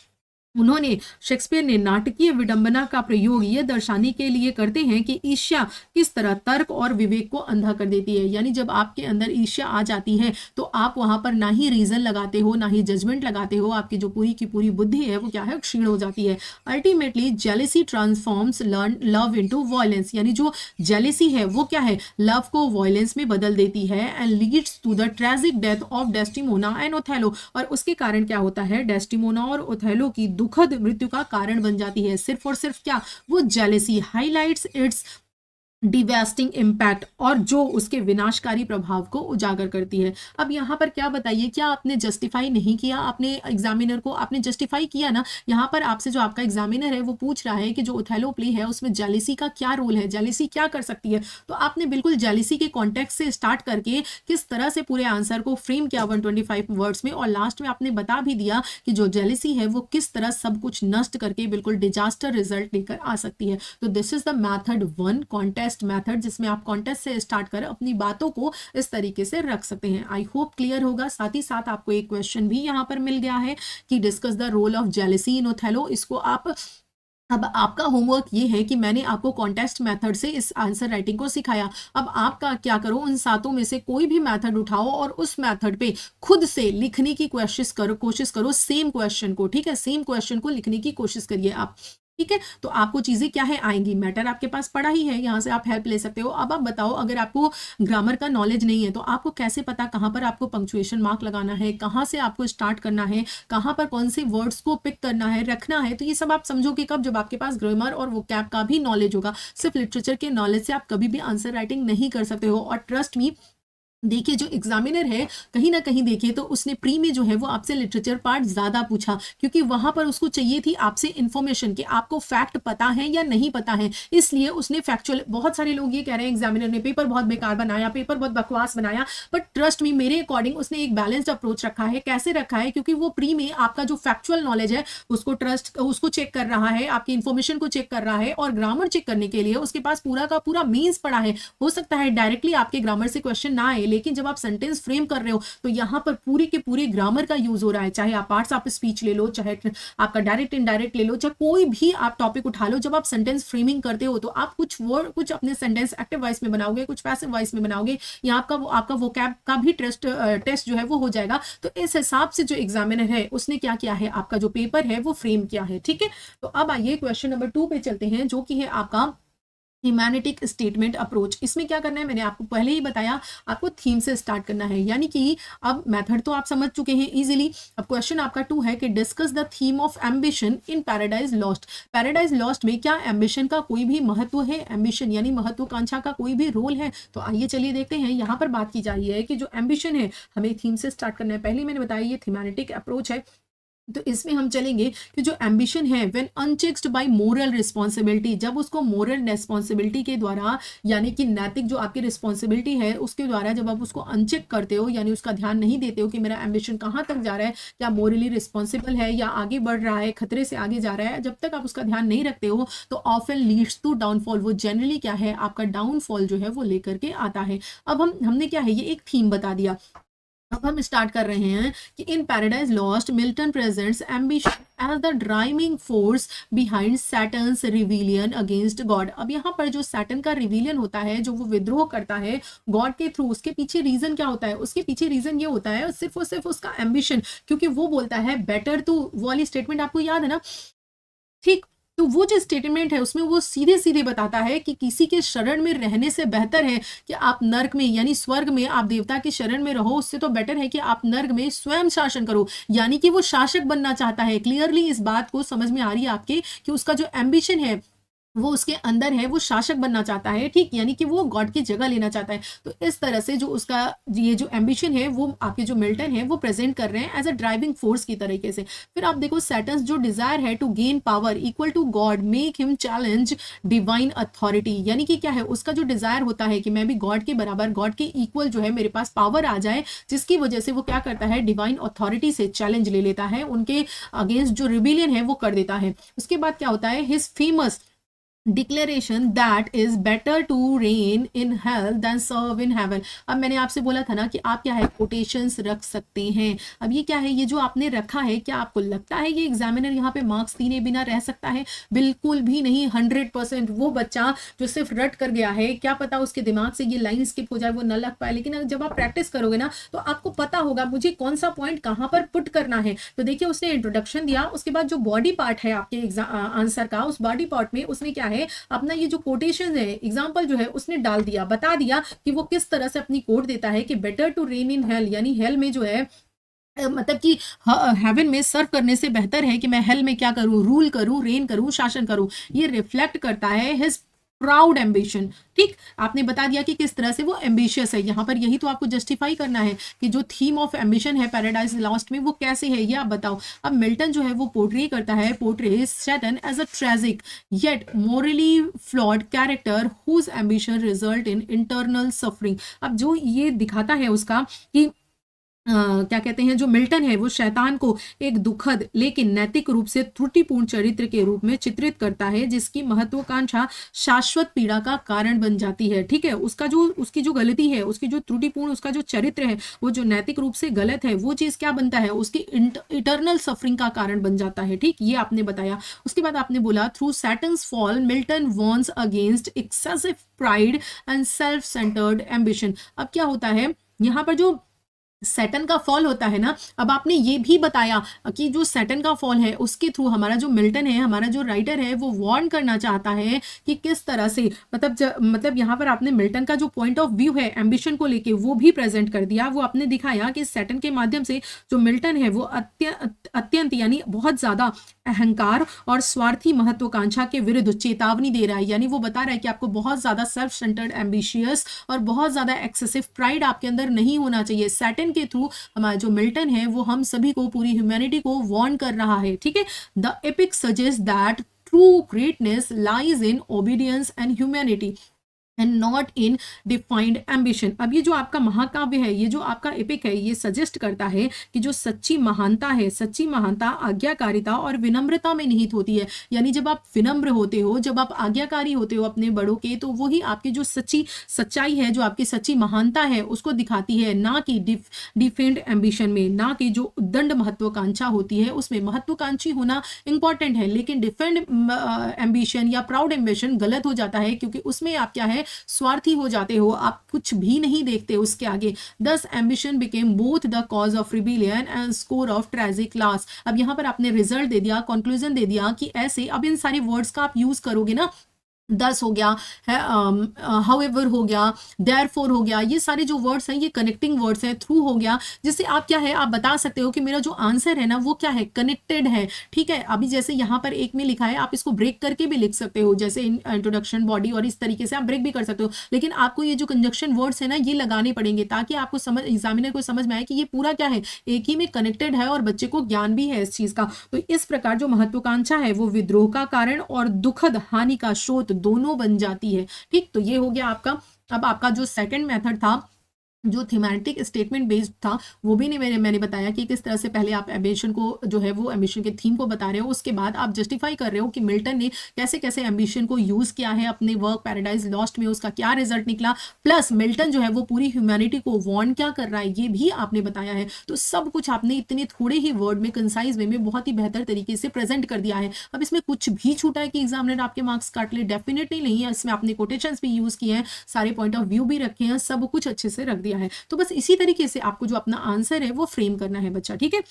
उन्होंने, शेक्सपियर ने नाटकीय विडंबना का प्रयोग यह दर्शाने के लिए करते हैं कि ईर्ष्या किस तरह तर्क और विवेक को अंधा कर देती है। यानी जब आपके अंदर ईर्ष्या आ जाती है तो आप वहां पर ना ही रीजन लगाते हो, ना ही जजमेंट लगाते हो, आपकी जो पूरी की पूरी बुद्धि है वो क्या है, क्षीण हो जाती है। Ultimately jealousy transforms love into violence, यानी जो जेलेसी है वो क्या है, लव को वायलेंस में बदल देती है, and leads to the tragic death of Desdemona and Othello. और उसके कारण क्या होता है, डेस्टिमोना और ओथेलो की दुखद मृत्यु का कारण बन जाती है। सिर्फ और सिर्फ क्या, वो जेलेसी हाईलाइट्स इट्स डिवेस्टिंग इम्पैक्ट और जो उसके विनाशकारी प्रभाव को उजागर करती है। अब यहाँ पर क्या बताइए, क्या आपने जस्टिफाई नहीं किया आपने एग्जामिनर को? आपने जस्टिफाई किया ना। यहाँ पर आपसे जो आपका एग्जामिनर है वो पूछ रहा है कि जो ओथेलो प्ले है उसमें जेलिसी का क्या रोल है, जेलिसी क्या कर सकती है। तो आपने बिल्कुल जेलिसी के कॉन्टेक्स्ट से स्टार्ट करके किस तरह से पूरे आंसर को फ्रेम किया 125 वर्ड्स में, और लास्ट में आपने बता भी दिया कि जो जेलिसी है वो किस तरह सब कुछ नष्ट करके बिल्कुल डिजास्टर रिजल्ट लेकर आ सकती है। तो this is the method 1 contest method, जिसमें आप कॉन्टेस्ट से स्टार्ट कर अपनी बातों को इस तरीके से रख सकते हैं। आई होप क्लियर होगा। साथ ही साथ आपको एक क्वेश्चन भी यहाँ पर मिल गया है कि discuss the role of jealousy in Othello. इसको आप, अब आपका होमवर्क ये है कि मैंने आपको कॉन्टेस्ट मेथड से इस आंसर राइटिंग को सिखाया। अब आपका क्या करो, उन सातों में से कोई भी मेथड उठाओ और उस मेथड पे खुद से लिखने की कोशिश करो सेम क्वेश्चन को। ठीक है, सेम क्वेश्चन को लिखने की कोशिश करिए आप। ठीक है, तो आपको चीजें क्या है आएंगी। मैटर आपके पास पड़ा ही है, यहाँ से आप हेल्प ले सकते हो। अब आप बताओ, अगर आपको ग्रामर का नॉलेज नहीं है तो आपको कैसे पता कहाँ पर आपको पंक्चुएशन मार्क लगाना है, कहाँ से आपको स्टार्ट करना है, कहाँ पर कौन से वर्ड्स को पिक करना है, रखना है। तो ये सब आप समझोगे कब, जब आपके पास ग्रामर और वोकैब का भी नॉलेज होगा। सिर्फ लिटरेचर के नॉलेज से आप कभी भी आंसर राइटिंग नहीं कर सकते हो। और ट्रस्ट मी, देखिए जो एग्जामिनर है कहीं ना कहीं देखिए तो उसने प्री में जो है वो आपसे लिटरेचर पार्ट ज्यादा पूछा, क्योंकि वहां पर उसको चाहिए थी आपसे इन्फॉर्मेशन कि आपको फैक्ट पता है या नहीं पता है। इसलिए उसने फैक्चुअल, बहुत सारे लोग ये कह रहे हैं एग्जामिनर ने पेपर बहुत बेकार बनाया, पेपर बहुत बकवास बनाया, बट ट्रस्ट मी मेरे अकॉर्डिंग उसने एक बैलेंस्ड अप्रोच रखा है। कैसे रखा है, क्योंकि वो प्री में आपका जो फैक्चुअल नॉलेज है उसको चेक कर रहा है, आपकी इन्फॉर्मेशन को चेक कर रहा है, और ग्रामर चेक करने के लिए उसके पास पूरा का पूरा मीन्स पड़ा है। हो सकता है डायरेक्टली आपके ग्रामर से क्वेश्चन ना आए, लेकिन जब आप सेंटेंस फ्रेम कर रहे हो तो यहां पर पूरे के पूरे ग्रामर का यूज हो रहा है। चाहे आप पार्ट्स ऑफ स्पीच ले लो, चाहे आपका डायरेक्ट इनडायरेक्ट ले लो, चाहे कोई भी आप टॉपिक उठा लो, जब आप सेंटेंस फ्रेमिंग करते हो तो आप कुछ अपने सेंटेंस एक्टिव वॉइस में बनाओगे, कुछ पैसिव वॉइस में बनाओगे, या आपका वोकैब का भी टेस्ट जो है वो हो जाएगा। तो इस हिसाब से जो एग्जामिनर है उसने क्या किया है, आपका जो पेपर है वो फ्रेम किया है। ठीक है, तो अब आइए क्वेश्चन नंबर 2 पे चलते हैं, जो कि है आपका थीमेटिक स्टेटमेंट अप्रोच। इसमें क्या करना है, मैंने आपको पहले ही बताया, आपको थीम से स्टार्ट करना है। यानी कि अब मेथड तो आप समझ चुके हैं इजीली। अब क्वेश्चन आपका 2 है कि discuss the theme of ambition in Paradise lost. Paradise lost में क्या एम्बिशन का कोई भी महत्व है, एम्बिशन यानी महत्वाकांक्षा का कोई भी रोल है? तो आइए चलिए देखते हैं। यहाँ पर बात की जा रही है कि जो एम्बिशन है हमें थीम से स्टार्ट करना है। पहले मैंने बताया ये थीमेटिक अप्रोच है, तो इसमें हम चलेंगे कि जो एम्बिशन है when unchecked by moral responsibility, जब उसको मोरल रिस्पॉन्सिबिलिटी के द्वारा, यानी कि नैतिक जो आपकी रिस्पॉन्सिबिलिटी है उसके द्वारा जब आप उसको अनचेक करते हो, यानी उसका ध्यान नहीं देते हो कि मेरा एम्बिशन कहाँ तक जा रहा है, क्या मोरली रिस्पॉन्सिबल है या आगे बढ़ रहा है, खतरे से आगे जा रहा है, जब तक आप उसका ध्यान नहीं रखते हो तो ऑफन लीड्स टू डाउनफॉल। वो जनरली क्या है, आपका डाउनफॉल जो है वो लेकर के आता है। अब हमने क्या है, ये एक थीम बता दिया। अब हम स्टार्ट कर रहे हैं कि in Paradise Lost Milton presents ambition as the driving force behind Satan's rebellion against God. अब यहाँ पर जो सैटर्न का रिविलियन होता है, जो वो विद्रोह करता है गॉड के थ्रू, उसके पीछे रीजन क्या होता है? उसके पीछे रीजन ये होता है सिर्फ और सिर्फ उसका एम्बिशन, क्योंकि वो बोलता है बेटर टू, वो वाली स्टेटमेंट आपको याद है ना? ठीक, तो वो जो स्टेटमेंट है उसमें वो सीधे सीधे बताता है कि किसी के शरण में रहने से बेहतर है कि आप नर्क में यानी स्वर्ग में आप देवता की शरण में रहो, उससे तो बेटर है कि आप नर्क में स्वयं शासन करो। यानी कि वो शासक बनना चाहता है। क्लियरली इस बात को समझ में आ रही है आपके कि उसका जो एम्बिशन है वो उसके अंदर है, वो शासक बनना चाहता है। ठीक, यानी कि वो गॉड की जगह लेना चाहता है। तो इस तरह से जो उसका ये जो एम्बिशन है वो आपके जो मिल्टन है वो प्रेजेंट कर रहे हैं एज अ ड्राइविंग फोर्स की तरीके से। फिर आप देखो सैटर्न्स जो डिजायर है to gain power equal to God make him challenge divine authority. यानी कि क्या है, उसका जो डिजायर होता है कि मैं भी गॉड के बराबर, गॉड के इक्वल जो है मेरे पास पावर आ जाए, जिसकी वजह से वो क्या करता है, डिवाइन अथॉरिटी से चैलेंज ले लेता है, उनके अगेंस्ट जो रिबिलियन है वो कर देता है। उसके बाद क्या होता है, his famous declaration that is better to reign in hell than serve in heaven. अब मैंने आपसे बोला था ना कि आप क्या है कोटेशंस रख सकते हैं। अब ये क्या है, ये जो आपने रखा है, क्या आपको लगता है ये एग्जामिनर यहाँ पे मार्क्स दिए बिना रह सकता है? बिल्कुल भी नहीं। 100% वो बच्चा जो सिर्फ रट कर गया है, क्या पता उसके दिमाग से ये लाइन स्किप हो जाए, वो न लग पाए, लेकिन जब आप प्रैक्टिस करोगे ना तो आपको पता होगा मुझे कौन सा पॉइंट कहाँ पर पुट करना है। तो देखिए उसने इंट्रोडक्शन दिया, उसके बाद जो बॉडी पार्ट है आपके आंसर का, उस बॉडी पार्ट में उसने क्या है अपना ये जो कोटेशन है, एग्जांपल जो है उसने डाल दिया, बता दिया कि वो किस तरह से अपनी कोट देता है कि better to reign in hell, यानी हेल में जो है मतलब कि हेवन में सर्व करने से बेहतर है कि मैं हेल में क्या करूं, रूल करूं, रेन करूं, शासन करूं। ये रिफ्लेक्ट करता है हिज प्राउड एम्बिशन। ठीक, आपने बता दिया कि किस तरह से वो एम्बिशियस है। यहाँ पर यही तो आपको जस्टिफाई करना है कि जो थीम ऑफ एम्बिशन है पैराडाइज लॉस्ट में वो कैसे है, ये आप बताओ। अब मिल्टन जो है वो पोर्ट्रे करता है, portray Satan as a tragic yet morally flawed character whose ambition result in internal suffering. अब जो ये दिखाता है उसका कि क्या कहते हैं, जो मिल्टन है वो शैतान को एक दुखद लेकिन नैतिक रूप से त्रुटिपूर्ण चरित्र के रूप में चित्रित करता है, जिसकी महत्वाकांक्षा शाश्वत पीड़ा का कारण बन जाती है। ठीक है, उसकी जो गलती है, उसकी जो त्रुटिपूर्ण उसका जो चरित्र है, वो जो नैतिक रूप से गलत है, वो चीज क्या बनता है, उसकी इटर्नल सफरिंग का कारण बन जाता है। ठीक, ये आपने बताया। उसके बाद आपने बोला through Satan's fall Milton warns against excessive pride and self centred ambition. अब क्या होता है यहाँ पर, जो सैटर्न का फॉल होता है ना, अब आपने ये भी बताया कि जो सैटर्न का फॉल है उसके थ्रू हमारा जो मिल्टन है, हमारा जो राइटर है, वो वार्न करना चाहता है कि किस तरह से, मतलब यहाँ पर आपने मिल्टन का जो पॉइंट ऑफ व्यू है एम्बिशन को लेके वो भी प्रेजेंट कर दिया। वो आपने दिखाया कि सैटर्न के माध्यम से जो मिल्टन है वो अत्यंत यानी बहुत ज्यादा अहंकार और स्वार्थी महत्वाकांक्षा के विरुद्ध चेतावनी दे रहा है। यानी वो बता रहा है कि आपको बहुत ज्यादा सेल्फ सेंटर्ड एम्बिशियस और बहुत ज्यादा एक्सेसिव प्राइड आपके अंदर नहीं होना चाहिए। सैटर्न के थ्रू हमारा जो मिल्टन है वो हम सभी को, पूरी ह्यूमैनिटी को वार्न कर रहा है। ठीक है, the epic suggest that true greatness lies in obedience and humanity and not in defined ambition. अब ये जो आपका महाकाव्य है, ये जो आपका एपिक है, ये सजेस्ट करता है कि जो सच्ची महानता है, सच्ची महानता आज्ञाकारिता और विनम्रता में निहित होती है। यानी जब आप विनम्र होते हो, जब आप आज्ञाकारी होते हो अपने बड़ों के, तो वही आपकी जो सच्चाई है, जो आपकी सच्ची महानता है, उसको दिखाती है, ना कि डिफेंड एम्बिशन में, ना कि जो उद्दंड महत्वाकांक्षा होती है उसमें। महत्वाकांक्षी होना इंपॉर्टेंट है, लेकिन डिफेंड एम्बिशन या प्राउड एम्बिशन गलत हो जाता है, क्योंकि उसमें आप क्या है, स्वार्थी हो जाते हो, आप कुछ भी नहीं देखते उसके आगे। दस ambition became both the cause of rebellion and score of tragic loss. अब यहां पर आपने रिजल्ट दे दिया, कंक्लूजन दे दिया कि ऐसे, अब इन सारे वर्ड्स का आप यूज करोगे ना, दस हो गया है, हाउएवर हो गया, देयरफॉर हो गया, ये सारे जो वर्ड्स हैं ये कनेक्टिंग वर्ड्स हैं। थ्रू हो गया, जिससे आप क्या है, आप बता सकते हो कि मेरा जो आंसर है ना वो क्या है, कनेक्टेड है। ठीक है, अभी जैसे यहाँ पर एक में लिखा है, आप इसको ब्रेक करके भी लिख सकते हो, जैसे इंट्रोडक्शन, बॉडी, और इस तरीके से आप ब्रेक भी कर सकते हो। लेकिन आपको ये जो कंजक्शन वर्ड्स है ना ये लगाने पड़ेंगे, ताकि आपको समझ, एग्जामिनर को समझ में आए कि ये पूरा क्या है, एक ही में कनेक्टेड है और बच्चे को ज्ञान भी है इस चीज का। तो इस प्रकार जो महत्वाकांक्षा है वो विद्रोह का कारण और दुखद हानि का स्रोत दोनों बन जाती है। ठीक, तो ये हो गया आपका। अब आपका जो सेकंड मेथड था, जो थीमेटिक स्टेटमेंट बेस्ड था, वो भी नहीं मैंने बताया कि किस तरह से पहले आप एम्बिशन को जो है वो एम्बिशन के थीम को बता रहे हो, उसके बाद आप जस्टिफाई कर रहे हो कि मिल्टन ने कैसे कैसे एम्बिशन को यूज किया है अपने वर्क पैराडाइज लॉस्ट में, उसका क्या रिजल्ट निकला, प्लस मिल्टन जो है वो पूरी ह्यूमैनिटी को वार्न क्या कर रहा है ये भी आपने बताया है। तो सब कुछ आपने इतने थोड़े ही वर्ड में, कंसाइज वे में बहुत ही बेहतर तरीके से प्रेजेंट कर दिया है। अब इसमें कुछ भी छूटा है कि एग्जामिनर आपके मार्क्स काट ले, डेफिनेटली नहीं है। इसमें आपने कोटेशंस भी यूज किए हैं, सारे पॉइंट ऑफ व्यू भी रखे हैं, सब कुछ अच्छे से रख दिया है। तो बस इसी तरीके से आपको जो अपना आंसर है वो फ्रेम करना है बच्चा। ठीक है,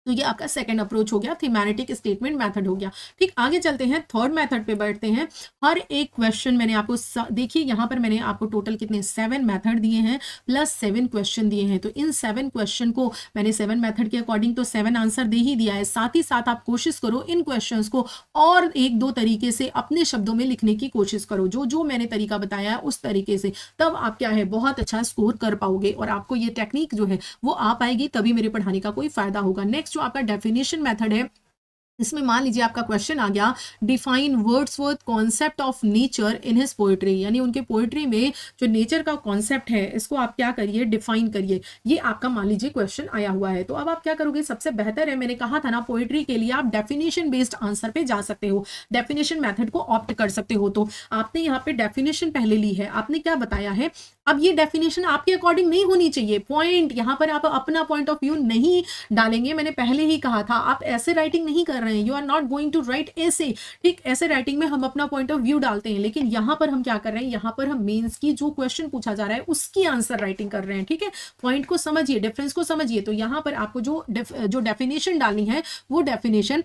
तो ये आपका सेकंड अप्रोच हो गया, थीमेटिक स्टेटमेंट मेथड हो गया। ठीक, आगे चलते हैं, थर्ड मेथड पे बैठते हैं। हर एक क्वेश्चन मैंने आपको देखिए यहाँ पर मैंने आपको टोटल कितने 7 मेथड दिए हैं प्लस 7 क्वेश्चन दिए हैं। तो इन 7 क्वेश्चन को मैंने 7 मेथड के अकॉर्डिंग तो 7 आंसर दे ही दिया है। साथ ही साथ आप कोशिश करो इन क्वेश्चंस को और 1-2 तरीके से अपने शब्दों में लिखने की कोशिश करो, जो जो मैंने तरीका बताया है उस तरीके से। तब आप क्या है, बहुत अच्छा स्कोर कर पाओगे और आपको ये टेक्निक जो है वो आ पाएगी, तभी मेरे पढ़ाने का कोई फायदा होगा। नेक्स्ट जो आपका डेफिनेशन मेथड है, इसमें मान लीजिए आपका क्वेश्चन आ गया, define Wordsworth concept of nature in his poetry, यानी उनके पोएट्री में जो नेचर का कॉन्सेप्ट है इसको आप क्या करिए, डिफाइन करिए। ये आपका मान लीजिए क्वेश्चन आया हुआ है। तो अब आप क्या करोगे, सबसे बेहतर है, मैंने कहा था ना पोएट्री के लिए आप डेफिनेशन बेस्ड आंसर पे जा सकते हो, डेफिनेशन मेथड को ऑप्ट कर सकते हो। तो आपने यहाँ पे डेफिनेशन पहले ली है, आपने क्या बताया है, अब ये डेफिनेशन आपके अकॉर्डिंग नहीं होनी चाहिए। पॉइंट यहाँ पर आप अपना पॉइंट ऑफ व्यू नहीं डालेंगे, मैंने पहले ही कहा था। आप ऐसे राइटिंग नहीं कर रहे हैं, you are not going to write ऐसे। ठीक, ऐसे राइटिंग में हम अपना पॉइंट ऑफ व्यू डालते हैं, लेकिन यहाँ पर हम क्या कर रहे हैं, यहाँ पर हम मेंस की जो क्वेश्चन पूछा जा रहा है उसकी आंसर राइटिंग कर रहे हैं। ठीक है, पॉइंट को समझिए, डिफरेंस को समझिए। तो यहाँ पर आपको जो डेफिनेशन डालनी है वो डेफिनेशन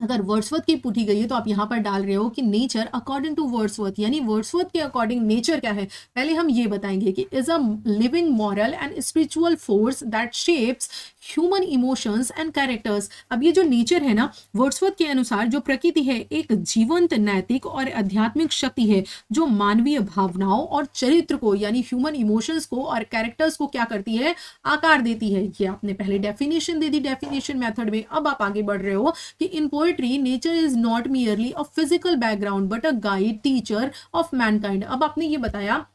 अगर वर्ड्सवर्थ की पूछी गई है तो आप यहाँ पर डाल रहे हो कि नेचर अकॉर्डिंग टू वर्ड्सवर्थ, यानी वर्ड्सवर्थ के अकॉर्डिंग नेचर क्या है। पहले हम ये बताएंगे कि is a living moral and spiritual force that shapes human emotions and characters. अब ये जो नेचर है ना, वर्ड्सवर्थ के अनुसार जो प्रकृति है एक जीवंत नैतिक और आध्यात्मिक शक्ति है जो मानवीय भावनाओं और चरित्र को, यानी ह्यूमन इमोशंस को और कैरेक्टर्स को क्या करती है, आकार देती है। ये आपने पहले डेफिनेशन दे दी डेफिनेशन मेथड में। अब आप आगे बढ़ रहे हो कि in poetry nature is not merely a physical background but a guide teacher of Mankind. अब आपने ये बताया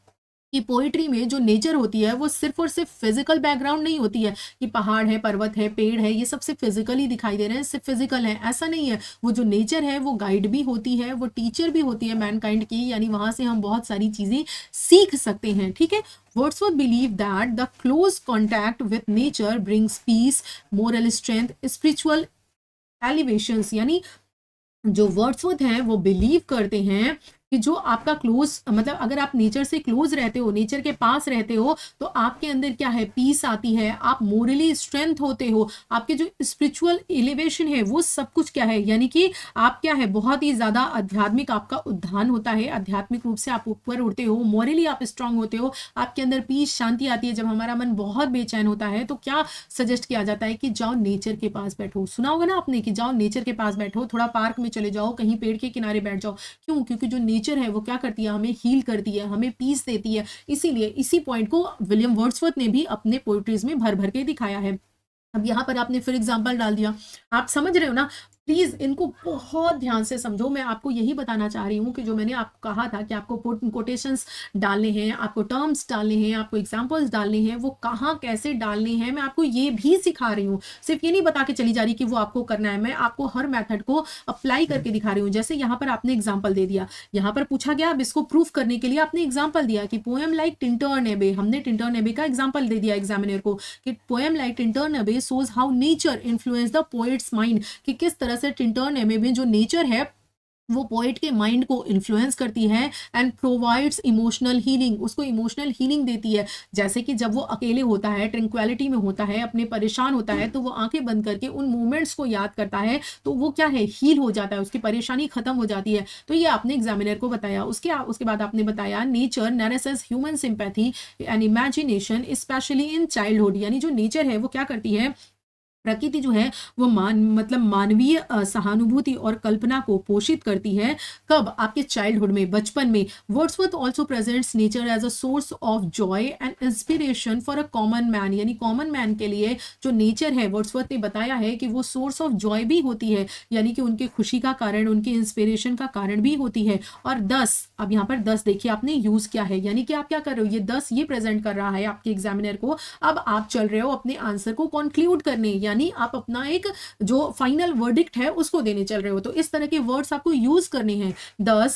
कि पोइट्री में जो नेचर होती है वो सिर्फ और सिर्फ फिजिकल बैकग्राउंड नहीं होती है कि पहाड़ है, पर्वत है, पेड़ है, ये सब सिर्फ फिजिकली दिखाई दे रहे हैं, सिर्फ फिजिकल है, ऐसा नहीं है। वो जो नेचर है वो गाइड भी होती है, वो टीचर भी होती है मैनकाइंड की, यानी वहां से हम बहुत सारी चीजें सीख सकते हैं। ठीक है, Wordsworth believed that the close contact with nature brings peace, moral strength, spiritual elevations। यानी जो वर्ड्सवर्थ हैं वो बिलीव करते हैं कि जो आपका क्लोज, मतलब अगर आप नेचर से क्लोज रहते हो, नेचर के पास रहते हो, तो आपके अंदर क्या है, पीस आती है, आप मोरली स्ट्रेंथ होते हो, आपके जो स्पिरिचुअल एलिवेशन है वो सब कुछ क्या है, यानी कि आप क्या है, बहुत ही ज्यादा आध्यात्मिक आपका उद्धान होता है, आध्यात्मिक रूप से आप ऊपर उठते हो, मोरली आप स्ट्रांग होते हो, आपके अंदर पीस शांति आती है। जब हमारा मन बहुत बेचैन होता है तो क्या सजेस्ट किया जाता है कि जाओ नेचर के पास बैठो। सुना होगा ना आपने कि जाओ नेचर के पास बैठो, थोड़ा पार्क में चले जाओ, कहीं पेड़ के किनारे बैठ जाओ। क्यों? क्योंकि जो नेचर है वो क्या करती है, हमें हील करती है, हमें पीस देती है। इसीलिए इसी पॉइंट को विलियम वर्ड्सवर्थ ने भी अपने पोएट्रीज में भर भर के दिखाया है। अब यहाँ पर आपने फिर एग्जांपल डाल दिया, आप समझ रहे हो ना। प्लीज इनको बहुत ध्यान से समझो। मैं आपको यही बताना चाह रही हूँ कि जो मैंने आपको कहा था कि आपको कोटेशंस डालने हैं, आपको टर्म्स डालने हैं, आपको एग्जांपल्स डालने हैं, वो कहाँ कैसे डालने हैं मैं आपको ये भी सिखा रही हूँ। सिर्फ ये नहीं बता के चली जा रही कि वो आपको करना है, मैं आपको हर मेथड को अप्लाई करके दिखा रही हूँ। जैसे यहाँ पर आपने एग्जाम्पल दे दिया, यहाँ पर पूछा गया, अब इसको प्रूफ करने के लिए आपने एग्जाम्पल दिया कि पोएम लाइक टिंटरनेबे, हमने टिंटरनेबे का एग्जाम्पल दे दिया एग्जामिनर को कि poem like टिंटरनेबे shows how nature influence the poet's mind, कि किस तरह से टिंटरनेबे में जो नेचर है वो पोएट के माइंड को इन्फ्लुएंस करती है एंड प्रोवाइड्स इमोशनल हीलिंग, उसको इमोशनल हीलिंग देती है। जैसे कि जब वो अकेले होता है, ट्रैंक्विलिटी में होता है, अपने परेशान होता है, तो वो आंखें बंद करके उन मोमेंट्स को याद करता है, तो वो क्या है, हील हो जाता है, उसकी परेशानी खत्म हो जाती है। तो ये आपने एग्जामिनर को बताया। उसके बाद आपने बताया nature nourishes human sympathy and imagination specially in childhood, यानी जो नेचर है वो क्या करती है, प्रकृति जो है वो मतलब मानवीय सहानुभूति और कल्पना को पोषित करती है। कब? आपके चाइल्डहुड में, बचपन में। Wordsworth also presents nature as a source of joy and inspiration for a common man, यानी कॉमन मैन के लिए जो नेचर है, वर्ड्सवर्थ ने बताया है कि वो सोर्स ऑफ जॉय भी होती है, यानी कि उनके खुशी का कारण, उनके इंस्पिरेशन का कारण भी होती है। और 10, अब यहाँ पर 10 देखिए आपने यूज किया है, यानी कि आप क्या कर रहे हो, ये 10 ये प्रेजेंट कर रहा है आपके एग्जामिनर को। अब आप चल रहे हो अपने आंसर को कंक्लूड करने, यानी आप अपना एक जो फाइनल वर्डिक्ट है उसको देने चल रहे हो। तो इस तरह के वर्ड्स आपको यूज करने हैं। 10,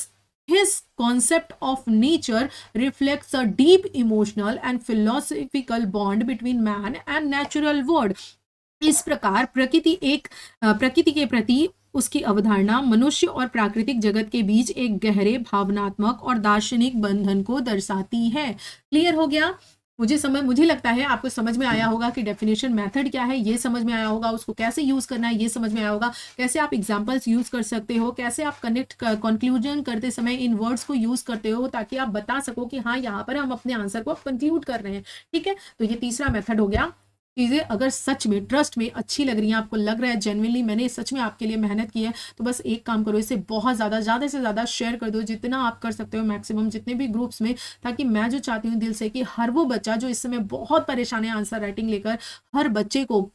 his concept of nature reflects a deep emotional and philosophical bond between man and natural world। इस प्रकार प्रकृति के प्रति उसकी अवधारणा मनुष्य और प्राकृतिक जगत के बीच एक गहरे भावनात्मक और दार्शनिक बंधन को दर्शाती है। क्लियर हो गया? मुझे लगता है आपको समझ में आया होगा कि डेफिनेशन मेथड क्या है, ये समझ में आया होगा, उसको कैसे यूज करना है ये समझ में आया होगा, कैसे आप एग्जांपल्स यूज कर सकते हो, कैसे आप कंक्लूजन करते समय इन वर्ड्स को यूज करते हो, ताकि आप बता सको कि हाँ यहाँ पर हम अपने आंसर को कंक्लूड कर रहे हैं। ठीक है, तो ये तीसरा मेथड हो गया। चीज़ें अगर सच में ट्रस्ट में अच्छी लग रही हैं, आपको लग रहा है जेन्युइनली मैंने सच में आपके लिए मेहनत की है, तो बस एक काम करो, इसे बहुत ज़्यादा से ज़्यादा शेयर कर दो, जितना आप कर सकते हो मैक्सिमम, जितने भी ग्रुप्स में, ताकि मैं जो चाहती हूँ दिल से कि हर वो बच्चा जो इस समय बहुत परेशान है आंसर राइटिंग लेकर, हर बच्चे को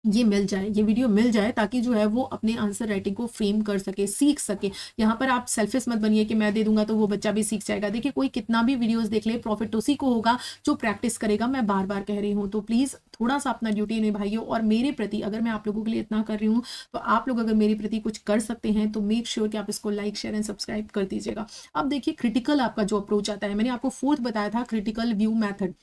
ये मिल जाए, ये वीडियो मिल जाए, ताकि जो है वो अपने आंसर राइटिंग को फ्रेम कर सके, सीख सके। यहाँ पर आप सेल्फिश मत बनिए कि मैं दे दूंगा तो वो बच्चा भी सीख जाएगा। देखिए कोई कितना भी वीडियोस देख ले, प्रॉफिट उसी को होगा जो प्रैक्टिस करेगा, मैं बार बार कह रही हूँ। तो प्लीज़ थोड़ा सा अपना ड्यूटी निभाइए, और मेरे प्रति अगर मैं आप लोगों के लिए इतना कर रही हूँ, तो आप लोग अगर मेरे प्रति कुछ कर सकते हैं तो मेक श्योर कि आप इसको लाइक शेयर एंड सब्सक्राइब कर दीजिएगा। अब देखिए क्रिटिकल आपका जो अप्रोच आता है, मैंने आपको 4th बताया था क्रिटिकल व्यू मैथड।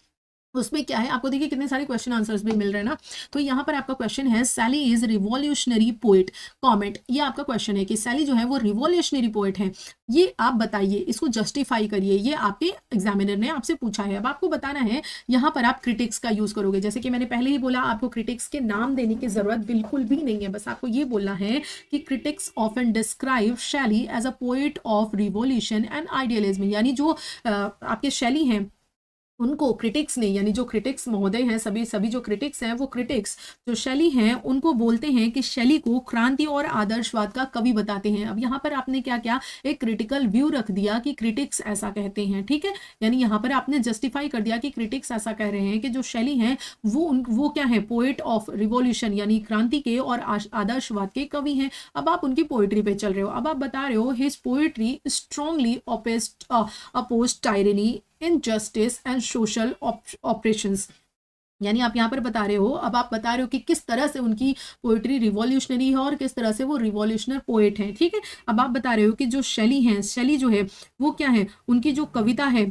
उसमें क्या है, आपको देखिए कितने सारे क्वेश्चन आंसर्स भी मिल रहे हैं ना। तो यहाँ पर आपका क्वेश्चन है, सैली इज रिवॉल्यूशनरी पोएट, कमेंट। ये आपका क्वेश्चन है कि सैली जो है वो रिवॉल्यूशनरी पोएट है, ये आप बताइए, इसको जस्टिफाई करिए। ये आपके एग्जामिनर ने आपसे पूछा है। अब आपको बताना है, यहाँ पर आप क्रिटिक्स का यूज करोगे। जैसे कि मैंने पहले ही बोला, आपको क्रिटिक्स के नाम देने की जरूरत बिल्कुल भी नहीं है। बस आपको ये बोलना है कि critics often describe Shelley as a poet of revolution and idealism, यानी जो आपके शैली हैं उनको क्रिटिक्स ने, यानी जो क्रिटिक्स महोदय हैं, सभी सभी जो क्रिटिक्स हैं, वो क्रिटिक्स जो शैली हैं उनको बोलते हैं कि शैली को क्रांति और आदर्शवाद का कवि बताते हैं। अब यहाँ पर आपने क्या क्या एक क्रिटिकल व्यू रख दिया कि क्रिटिक्स ऐसा कहते हैं, ठीक है। यानी यहाँ पर आपने जस्टिफाई कर दिया कि क्रिटिक्स ऐसा कह रहे हैं कि जो शैली हैं वो क्या है, पोएट ऑफ रिवॉल्यूशन यानी क्रांति के और आदर्शवाद के कवि हैं। अब आप उनकी पोएट्री पे चल रहे हो। अब आप बता रहे हो, his poetry strongly oppose tyranny, injustice and social operations. यानी आप यहाँ पर बता रहे हो, अब आप बता रहे हो कि किस तरह से उनकी पोएट्री रिवॉल्यूशनरी है और किस तरह से वो रिवॉल्यूशनर पोएट हैं, ठीक है। अब आप बता रहे हो कि जो शैली हैं, शैली जो है वो क्या है, उनकी जो कविता है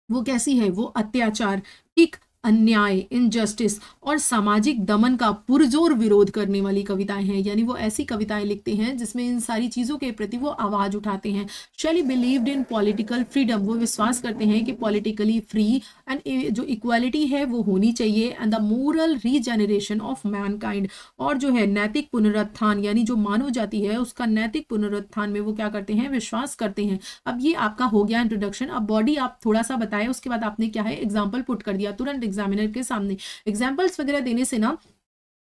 वो कैसी है, वो अत्याचार, ठीक, अन्याय, इनजस्टिस और सामाजिक दमन का पुरजोर विरोध करने वाली कविताएं हैं। यानी वो ऐसी कविताएं लिखते हैं जिसमें इन सारी चीजों के प्रति वो आवाज उठाते हैं। शैली बिलीव्ड इन पॉलिटिकल फ्रीडम, वो विश्वास करते हैं कि पॉलिटिकली फ्री एंड जो इक्वालिटी है वो होनी चाहिए, and the moral regeneration of Mankind, और जो है नैतिक पुनरुत्थान, यानी जो मानव जाति है उसका नैतिक पुनरुत्थान में वो क्या करते हैं, विश्वास करते हैं। अब ये आपका हो गया इंट्रोडक्शन। अब बॉडी आप थोड़ा सा बताए, उसके बाद आपने क्या है, एग्जाम्पल पुट कर दिया तुरंत एग्जामिनर के सामने। एग्जाम्पल्स वगैरह देने से ना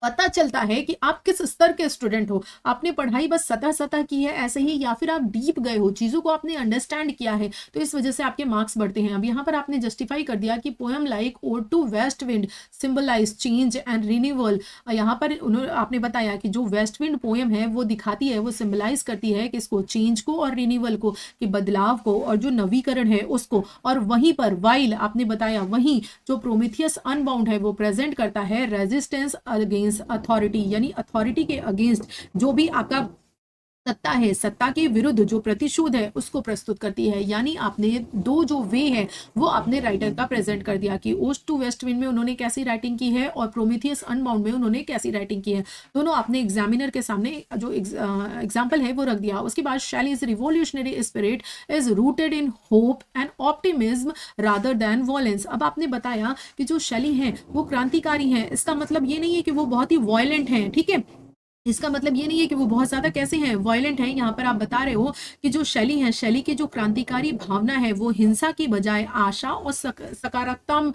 पता चलता है कि आप किस स्तर के स्टूडेंट हो। आपने पढ़ाई बस सतह सतह की है ऐसे ही, या फिर आप डीप गए हो, चीजों को आपने अंडरस्टैंड किया है, तो इस वजह से आपके मार्क्स बढ़ते हैं। अब यहाँ पर आपने जस्टिफाई कर दिया कि poem like Ode to West Wind symbolize change and renewal. यहाँ पर आपने बताया कि जो वेस्ट विंड पोएम है वो दिखाती है, वो सिंबलाइज करती है किसको, चेंज को और रिन्यूअल को, कि बदलाव को और जो नवीकरण है उसको। और वहीं पर वाइल आपने बताया, वहीं जो प्रोमिथियस अनबाउंड है वो प्रेजेंट करता है रेजिस्टेंस अगेंस्ट अथॉरिटी, यानी अथॉरिटी के अगेंस्ट जो भी आपका सत्ता है, सत्ता के विरुद्ध जो प्रतिशोध है उसको प्रस्तुत करती है। यानी आपने दो जो वे है वो आपने राइटर का प्रेजेंट कर दिया कि ओस्ट टू वेस्ट विंड में उन्होंने कैसी राइटिंग की है और प्रोमिथियस अनबाउंड में उन्होंने कैसी राइटिंग की है। दोनों आपने एग्जामिनर के सामने जो एग्जाम्पल है वो रख दिया। उसके बाद Shelley's revolutionary spirit is rooted in hope and optimism rather than violence. अब आपने बताया कि जो शैली है वो क्रांतिकारी है, इसका मतलब ये नहीं है कि वो बहुत ही वॉयलेंट है, ठीक है। इसका मतलब ये नहीं है कि वो बहुत ज्यादा कैसे हैं, वायलेंट हैं। यहाँ पर आप बता रहे हो कि जो शैली है, शैली की जो क्रांतिकारी भावना है वो हिंसा की बजाय आशा और सकारात्मक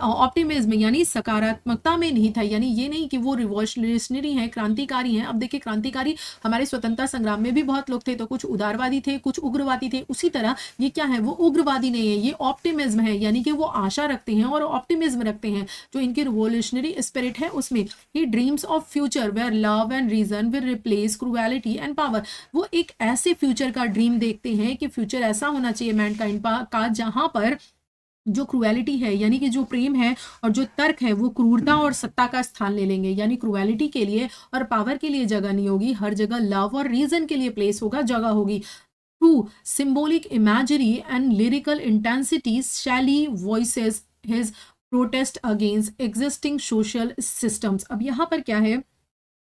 ऑप्टिमिज्म यानी सकारात्मकता में नहीं था। यानी ये नहीं कि वो रिवॉल्यूशनरी हैं, क्रांतिकारी हैं। अब देखिए क्रांतिकारी हमारे स्वतंत्रता संग्राम में भी बहुत लोग थे, तो कुछ उदारवादी थे, कुछ उग्रवादी थे। उसी तरह ये क्या है, वो उग्रवादी नहीं है, ये ऑप्टिमिज्म है, यानी कि वो आशा रखते हैं और ऑप्टिमिज्म रखते हैं। जो इनकी रिवॉल्यूशनरी स्पिरिट है उसमें he dreams of future where love and reason will replace cruelty and power. वो एक ऐसे फ्यूचर का ड्रीम देखते हैं कि फ्यूचर ऐसा होना चाहिए मैनकाइंड का जहां पर जो क्रूएलिटी है यानी कि जो प्रेम है और जो तर्क है वो क्रूरता और सत्ता का स्थान ले लेंगे। यानी क्रूएलिटी के लिए और पावर के लिए जगह नहीं होगी, हर जगह लव और रीजन के लिए प्लेस होगा, जगह होगी। Through symbolic imagery and lyrical intensity Shelley voices his protest against existing social systems. अब यहाँ पर क्या है,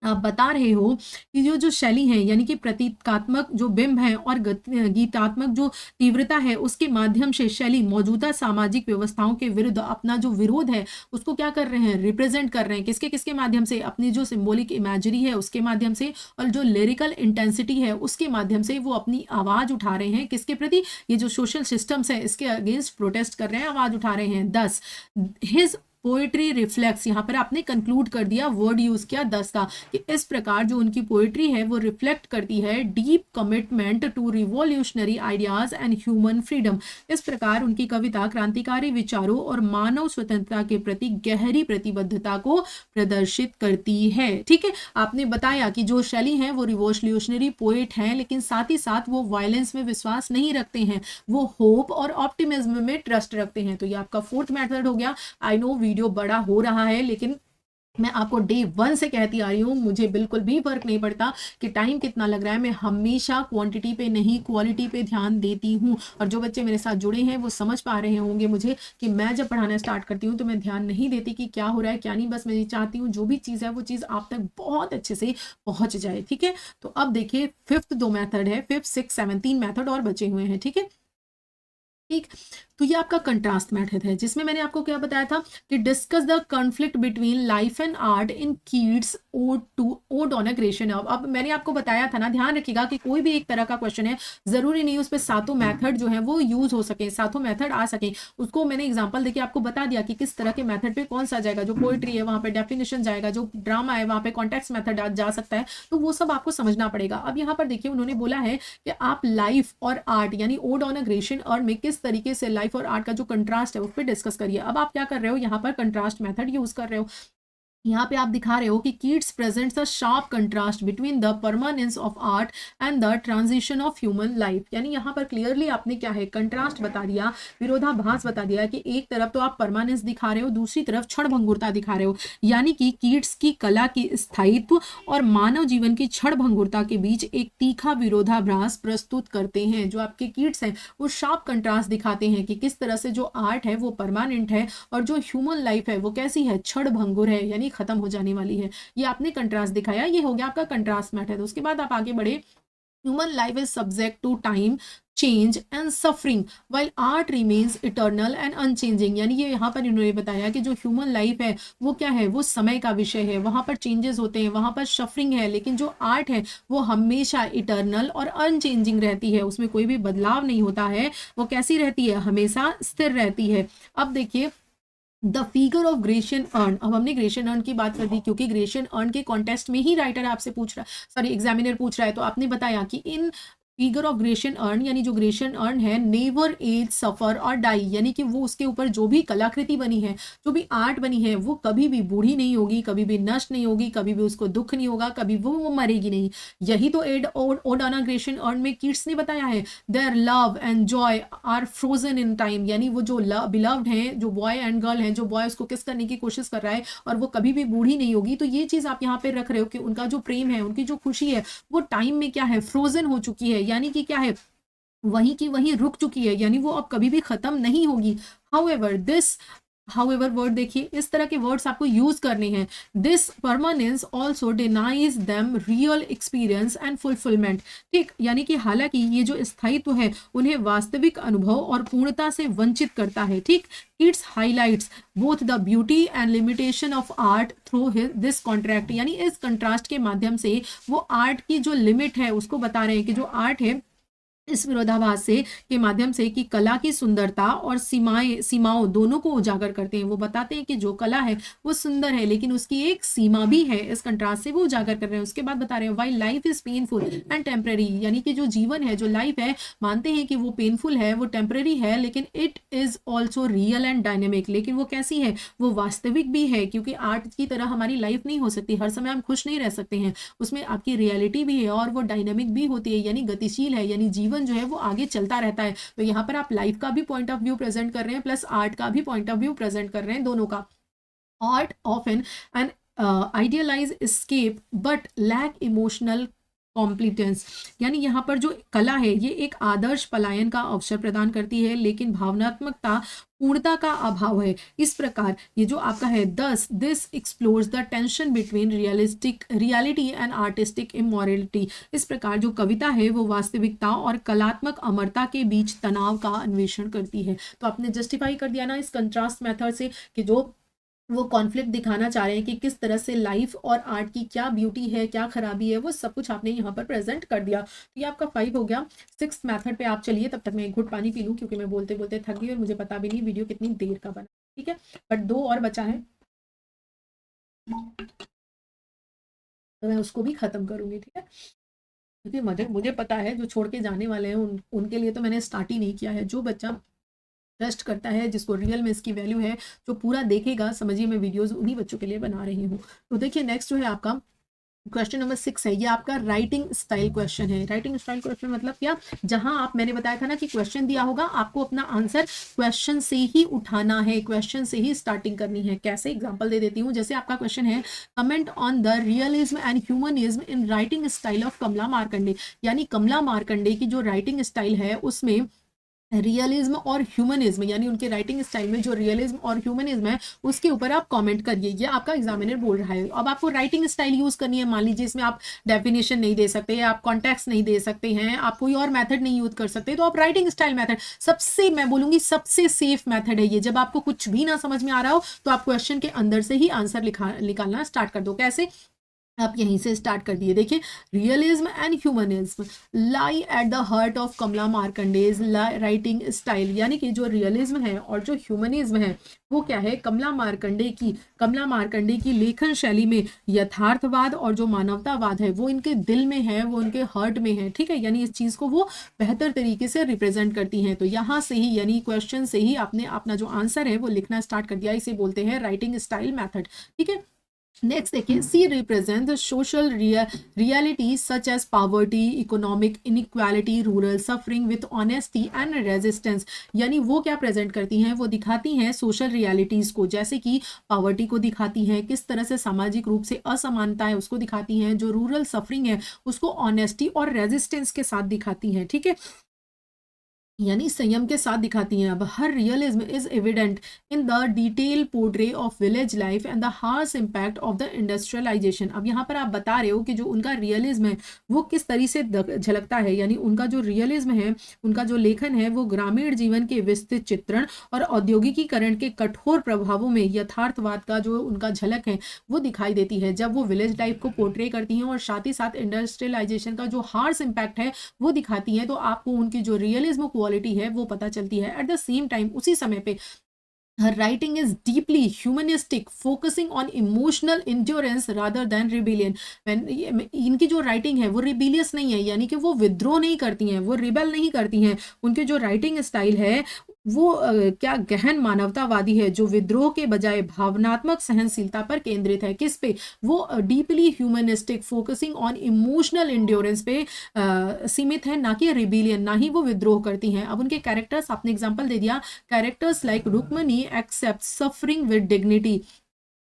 आप बता रहे हो कि जो शैली है यानी कि प्रतीकात्मक जो बिंब है और गीतात्मक जो तीव्रता है उसके माध्यम से शैली मौजूदा सामाजिक व्यवस्थाओं के विरुद्ध अपना जो विरोध है उसको क्या कर रहे हैं, रिप्रेजेंट कर रहे हैं। किसके किसके माध्यम से, अपनी जो सिंबॉलिक इमेजरी है उसके माध्यम से और जो लिरिकल इंटेंसिटी है उसके माध्यम से वो अपनी आवाज उठा रहे हैं। किसके प्रति, ये जो सोशल सिस्टम्स है इसके अगेंस्ट प्रोटेस्ट कर रहे हैं, आवाज उठा रहे हैं। 10 हिज पोएट्री रिफ्लेक्ट्स, यहाँ पर आपने कंक्लूड कर दिया, वर्ड यूज किया 10 का, कि इस प्रकार जो उनकी पोएट्री है वो रिफ्लेक्ट करती है deep commitment to revolutionary ideas and human freedom. इस प्रकार उनकी कविता क्रांतिकारी विचारों और मानव स्वतंत्रता के प्रति गहरी प्रतिबद्धता को प्रदर्शित करती है। ठीक है, आपने बताया कि जो शैली है वो रिवॉल्यूशनरी पोएट हैं, लेकिन साथ ही साथ वो वायलेंस में विश्वास नहीं रखते हैं, वो होप और ऑप्टिमिज्म में ट्रस्ट रखते हैं। तो ये आपका फोर्थ मेथड हो गया। आई नो वीडियो बड़ा हो रहा है, लेकिन मैं आपको डे 1 से कहती आ रही हूँ, मुझे बिल्कुल भी फ़र्क नहीं पड़ता कि टाइम कितना लग रहा है, मैं हमेशा क्वांटिटी पे नहीं क्वालिटी पे ध्यान देती हूँ। और जो बच्चे मेरे साथ जुड़े हैं वो समझ पा रहे होंगे मुझे कि मैं जब पढ़ाना स्टार्ट करती हूँ तो मैं ध्यान नहीं देती कि क्या हो रहा है क्या नहीं, बस मैं ये चाहती हूँ जो भी चीज़ है वो चीज़ आप तक बहुत अच्छे से पहुँच जाए। ठीक है, तो अब देखिए फिफ्थ 2 मेथड है, फिफ्थ 6 7 3 मेथड और बचे हुए हैं। ठीक है, ठीक, तो ये आपका कंट्रास्ट मेथड है जिसमें मैंने आपको क्या बताया था कि discuss the conflict between life and art in Keats odd on a creation of. अब मैंने आपको बताया था ना, ध्यान रखिएगा कि कोई भी एक तरह का क्वेश्चन है, जरूरी नहीं उस पर सातों मेथड जो है वो यूज हो सके, सातों मेथड आ सके। उसको मैंने एग्जांपल देके आपको बता दिया कि किस तरह के मेथड पे कौन सा जाएगा, जो पोएट्री है वहां पे डेफिनेशन जाएगा, जो ड्रामा है वहां पे कॉन्टेक्स्ट मेथड जा सकता है, तो वो सब आपको समझना पड़ेगा। अब यहाँ पर देखिए उन्होंने बोला है कि आप लाइफ और आर्ट यानी ओड ऑन अ क्रिएशन और में किस तरीके से लाइफ और आर्ट का जो कंट्रास्ट है उस पर डिस्कस करिए। अब आप क्या कर रहे हो, यहाँ पर कंट्रास्ट मेथड यूज कर रहे हो। यहाँ पे आप दिखा रहे हो कि Keats presents a sharp contrast between the permanence of art and the transition of human life. यानी यहाँ पर क्लियरली आपने क्या है कंट्रास्ट बता दिया, विरोधाभास बता दिया कि एक तरफ तो आप परमानेंस दिखा रहे हो, दूसरी तरफ क्षण भंगुरता दिखा रहे हो। यानी कि कीट्स की कला की स्थायित्व और मानव जीवन की क्षण भंगुरता के बीच एक तीखा विरोधाभास प्रस्तुत करते हैं। जो आपके कीट्स हैं वो शार्प कंट्रास्ट दिखाते हैं कि किस तरह से जो आर्ट है वो परमानेंट है और जो ह्यूमन लाइफ है वो कैसी है, क्षण भंगुर है, यानी खत्म हो जाने वाली है। ये आपने कंट्रास्ट दिखाया, ये हो गया आपका कंट्रास्ट मेथड। उसके बाद आप आगे बढ़े, human life is subject to time change and suffering while art remains eternal and unchanging. यानी ये यहाँ पर इन्होंने बताया कि जो ह्यूमन लाइफ है वो क्या है, वो समय का विषय है, वहां पर चेंजेस होते हैं, वहां पर सफरिंग है, लेकिन जो आर्ट है वो हमेशा इटर्नल और अनचेंजिंग रहती है, उसमें कोई भी बदलाव नहीं होता है, वो कैसी रहती है, हमेशा स्थिर रहती है। अब देखिए the figure of Grecian earn. अब हमने ग्रेशियन अर्न की बात कर दी क्योंकि ग्रेशियन अर्न के कॉन्टेस्ट में ही राइटर आपसे पूछ रहा है, सॉरी एग्जामिनर पूछ रहा है, तो आपने बताया कि in figure of Grecian earn यानी जो ग्रेशियन अर्न है नेवर एज सफर और डाई, यानी कि वो उसके ऊपर जो भी कलाकृति बनी है, जो भी आर्ट बनी है वो कभी भी बूढ़ी नहीं होगी, कभी भी नष्ट नहीं होगी, कभी भी उसको दुख नहीं होगा, कभी वो मरेगी नहीं। यही तो Ode on a Grecian Urn में कीट्स ने बताया है, their love and joy are frozen in time. यानी वो जो बिलव्ड हैं, जो बॉय एंड गर्ल हैं, जो बॉय उसको किस करने की कोशिश कर रहा है और वो कभी भी बूढ़ी नहीं होगी, तो ये चीज आप यहाँ पे रख रहे हो कि उनका जो प्रेम है, उनकी जो खुशी है वो टाइम में क्या है, फ्रोजन हो चुकी है, यानी कि क्या है, वहीं की वहीं रुक चुकी है, यानी वो अब कभी भी खत्म नहीं होगी। हाउएवर वर्ड देखिए, इस तरह के वर्ड्स आपको यूज करने हैं। This permanence also denies them real experience and fulfilment. ठीक, यानी कि हालांकि ये जो स्थायित्व है उन्हें वास्तविक अनुभव और पूर्णता से वंचित करता है। ठीक, it's highlights both the beauty and limitation of art through this contract. यानी इस कंट्रास्ट के माध्यम से वो आर्ट की जो लिमिट है उसको बता रहे हैं कि जो आर्ट है इस विरोधाभास से के माध्यम से कि कला की सुंदरता और सीमाओं दोनों को उजागर करते हैं। वो बताते हैं कि जो कला है वो सुंदर है लेकिन उसकी एक सीमा भी है, इस कंट्रास्ट से वो उजागर कर रहे हैं। उसके बाद बता रहे हैं while life is painful and temporary, यानी कि जो जीवन है, जो लाइफ है, मानते हैं कि वो पेनफुल है, वो टेम्पररी है, लेकिन it is also real and dynamic. लेकिन वो कैसी है, वो वास्तविक भी है, क्योंकि आर्ट की तरह हमारी लाइफ नहीं हो सकती, हर समय हम खुश नहीं रह सकते हैं, उसमें आपकी रियलिटी भी है और वो डायनेमिक भी होती है, यानी गतिशील है, यानी जीवन जो है वो आगे चलता रहता है। तो यहाँ पर आप लाइफ का भी पॉइंट ऑफ व्यू प्रेजेंट कर रहे हैं प्लस आर्ट का भी पॉइंट ऑफ व्यू प्रेजेंट कर रहे हैं, दोनों का। Art of an idealize escape but lack emotional completeness, यानी यहाँ पर जो कला है ये एक आदर्श पलायन का अवसर प्रदान करती है लेकिन भावनात्मकता पूर्णता का अभाव है। इस प्रकार ये जो आपका है दस this explores the tension between reality and artistic immorality. इस प्रकार जो कविता है वो वास्तविकता और कलात्मक अमरता के बीच तनाव का अन्वेषण करती है। तो आपने जस्टिफाई कर दिया ना इस कंट्रास्ट मेथड से कि जो वो कॉन्फ्लिक्ट दिखाना चाह रहे हैं कि किस तरह से लाइफ और आर्ट की क्या ब्यूटी है, क्या खराबी है, वो सब कुछ आपने यहाँ पर प्रेजेंट कर दिया। तो ये आपका 5 हो गया। 6th मेथड पे आप चलिए, तब तक मैं एक घुट पानी पी लूँ क्योंकि मैं बोलते बोलते थक गई और मुझे पता भी नहीं वीडियो कितनी देर का बना। ठीक है, बट 2 और बचा है तो मैं उसको भी खत्म करूंगी। ठीक है, क्योंकि मुझे पता है जो छोड़ के जाने वाले हैं उनके लिए तो मैंने स्टार्ट ही नहीं किया है। जो बच्चा ट्रस्ट करता है, जिसको रियल में इसकी वैल्यू है, जो पूरा देखेगा, समझिए मैं वीडियोस उन्हीं बच्चों के लिए बना रही हूँ। तो देखिए नेक्स्ट जो है आपका क्वेश्चन नंबर 6 है, ये आपका राइटिंग स्टाइल क्वेश्चन है। राइटिंग स्टाइल क्वेश्चन मतलब क्या, जहां आप, मैंने बताया था ना कि क्वेश्चन दिया होगा, आपको अपना आंसर क्वेश्चन से ही उठाना है, क्वेश्चन से ही स्टार्टिंग करनी है। कैसे, एग्जांपल दे देती हूँ। जैसे आपका क्वेश्चन है, comment on the realism and humanism in writing style of Kamala Markandaya, यानी कमला मार्कंडे की जो राइटिंग स्टाइल है उसमें रियलिज्म और ह्यूमनिज्म, यानी उनके राइटिंग स्टाइल में जो रियलिज्म और ह्यूमनिज्म है उसके ऊपर आप कमेंट करिए। ये आपका एग्जामिनर बोल रहा है। अब आपको राइटिंग स्टाइल यूज करनी है। मान लीजिए इसमें आप डेफिनेशन नहीं दे सकते, आप कॉन्टेक्स्ट नहीं दे सकते हैं, आप कोई और मेथड नहीं यूज कर सकते, तो आप राइटिंग स्टाइल मेथड, सबसे मैं बोलूंगी सबसे सेफ मेथड है ये। जब आपको कुछ भी ना समझ में आ रहा हो तो आप क्वेश्चन के अंदर से ही आंसर निकालना स्टार्ट कर दो। कैसे, आप यहीं से स्टार्ट कर दिए। देखिए, realism and humanism lie at the heart of Kamala Markandaya's writing style, यानी कि जो रियलिज्म है और जो ह्यूमनिज्म है वो क्या है, कमला मार्कंडे की लेखन शैली में यथार्थवाद और जो मानवतावाद है वो इनके दिल में है, वो इनके हार्ट में है। ठीक है, यानी इस चीज को वो बेहतर तरीके से रिप्रेजेंट करती हैं। तो यहाँ से ही, यानी क्वेश्चन से ही आपने अपना जो आंसर है वो लिखना स्टार्ट कर दिया। इसे बोलते हैं राइटिंग स्टाइल मैथड। ठीक है, नेक्स्ट देखिए, she represent the social reality such as poverty, economic inequality, rural suffering with honesty and resistance, यानी वो क्या प्रेजेंट करती हैं, वो दिखाती हैं सोशल रियलिटीज को, जैसे कि पॉवर्टी को दिखाती हैं, किस तरह से सामाजिक रूप से असमानता है उसको दिखाती हैं, जो रूरल सफरिंग है उसको ऑनेस्टी और रेजिस्टेंस के साथ दिखाती हैं। ठीक है, यानी संयम के साथ दिखाती हैं। अब her realism is evident in the detail portray of village life and the harsh impact of the industrialization. अब यहाँ पर आप बता रहे हो कि जो उनका रियलिज्म है वो किस तरह से झलकता है, यानी उनका जो रियलिज्म है, उनका जो लेखन है वो ग्रामीण जीवन के विस्तृत चित्रण और औद्योगिकीकरण के कठोर प्रभावों में यथार्थवाद का जो उनका झलक है वो दिखाई देती है, जब वो विलेज लाइफ को पोर्ट्रे करती हैं और साथ ही साथ इंडस्ट्रियलाइजेशन का जो हार्श इम्पैक्ट है वो दिखाती हैं। तो आपको उनकी जो रियलिज्म क्वालिटी है वो पता चलती है। एट द सेम टाइम, उसी समय पे, her writing is deeply humanistic, focusing on emotional endurance rather than rebellion। इनकी जो राइटिंग है वो रिबेलियस नहीं है, यानी कि वो विद्रोह नहीं करती हैं, वो रिबेल नहीं करती हैं। उनके जो राइटिंग स्टाइल है वो क्या गहन मानवतावादी है, जो विद्रोह के बजाय भावनात्मक सहनशीलता पर केंद्रित है। किस पे, वो deeply humanistic, focusing on emotional endurance पे सीमित है, ना कि रिबेलियन, ना ही वो विद्रोह करती हैं। अब उनके कैरेक्टर्स, आपने एग्जांपल दे दिया, characters like Rukmani accept suffering with dignity,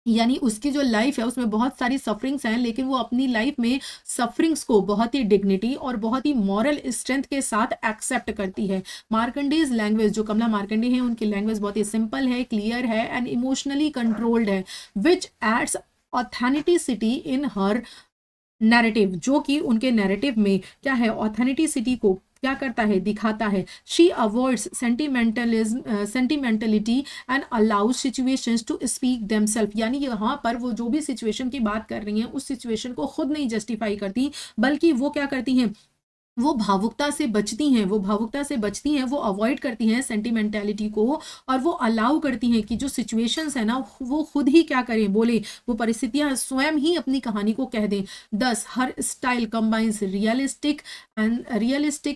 यानी उसकी जो लाइफ है उसमें बहुत सारी सफरिंग्स हैं, लेकिन वो अपनी लाइफ में सफरिंग्स को बहुत ही डिग्निटी और बहुत ही मॉरल स्ट्रेंथ के साथ एक्सेप्ट करती है। मार्कंडेज लैंग्वेज, जो कमला मार्कंडे हैं उनकी लैंग्वेज बहुत ही सिंपल है, क्लियर है एंड इमोशनली कंट्रोल्ड है, विच एड्स ऑथेंटिसिटी इन हर नैरेटिव, जो कि उनके नैरेटिव में क्या है, ऑथेंटिसिटी को क्या करता है, दिखाता है। She avoids sentimentality and allows situations to speak themself, यानी यहाँ पर वो जो भी सिचुएशन की बात कर रही हैं उस सिचुएशन को खुद नहीं जस्टिफाई करती, बल्कि वो क्या करती हैं, वो भावुकता से बचती हैं, वो अवॉइड करती हैं सेंटिमेंटलिटी को, और वो अलाउ करती हैं कि जो सिचुएशंस है ना वो खुद ही क्या करें, बोले, वो परिस्थितियां स्वयं ही अपनी कहानी को कह दें। 10 her style combines realistic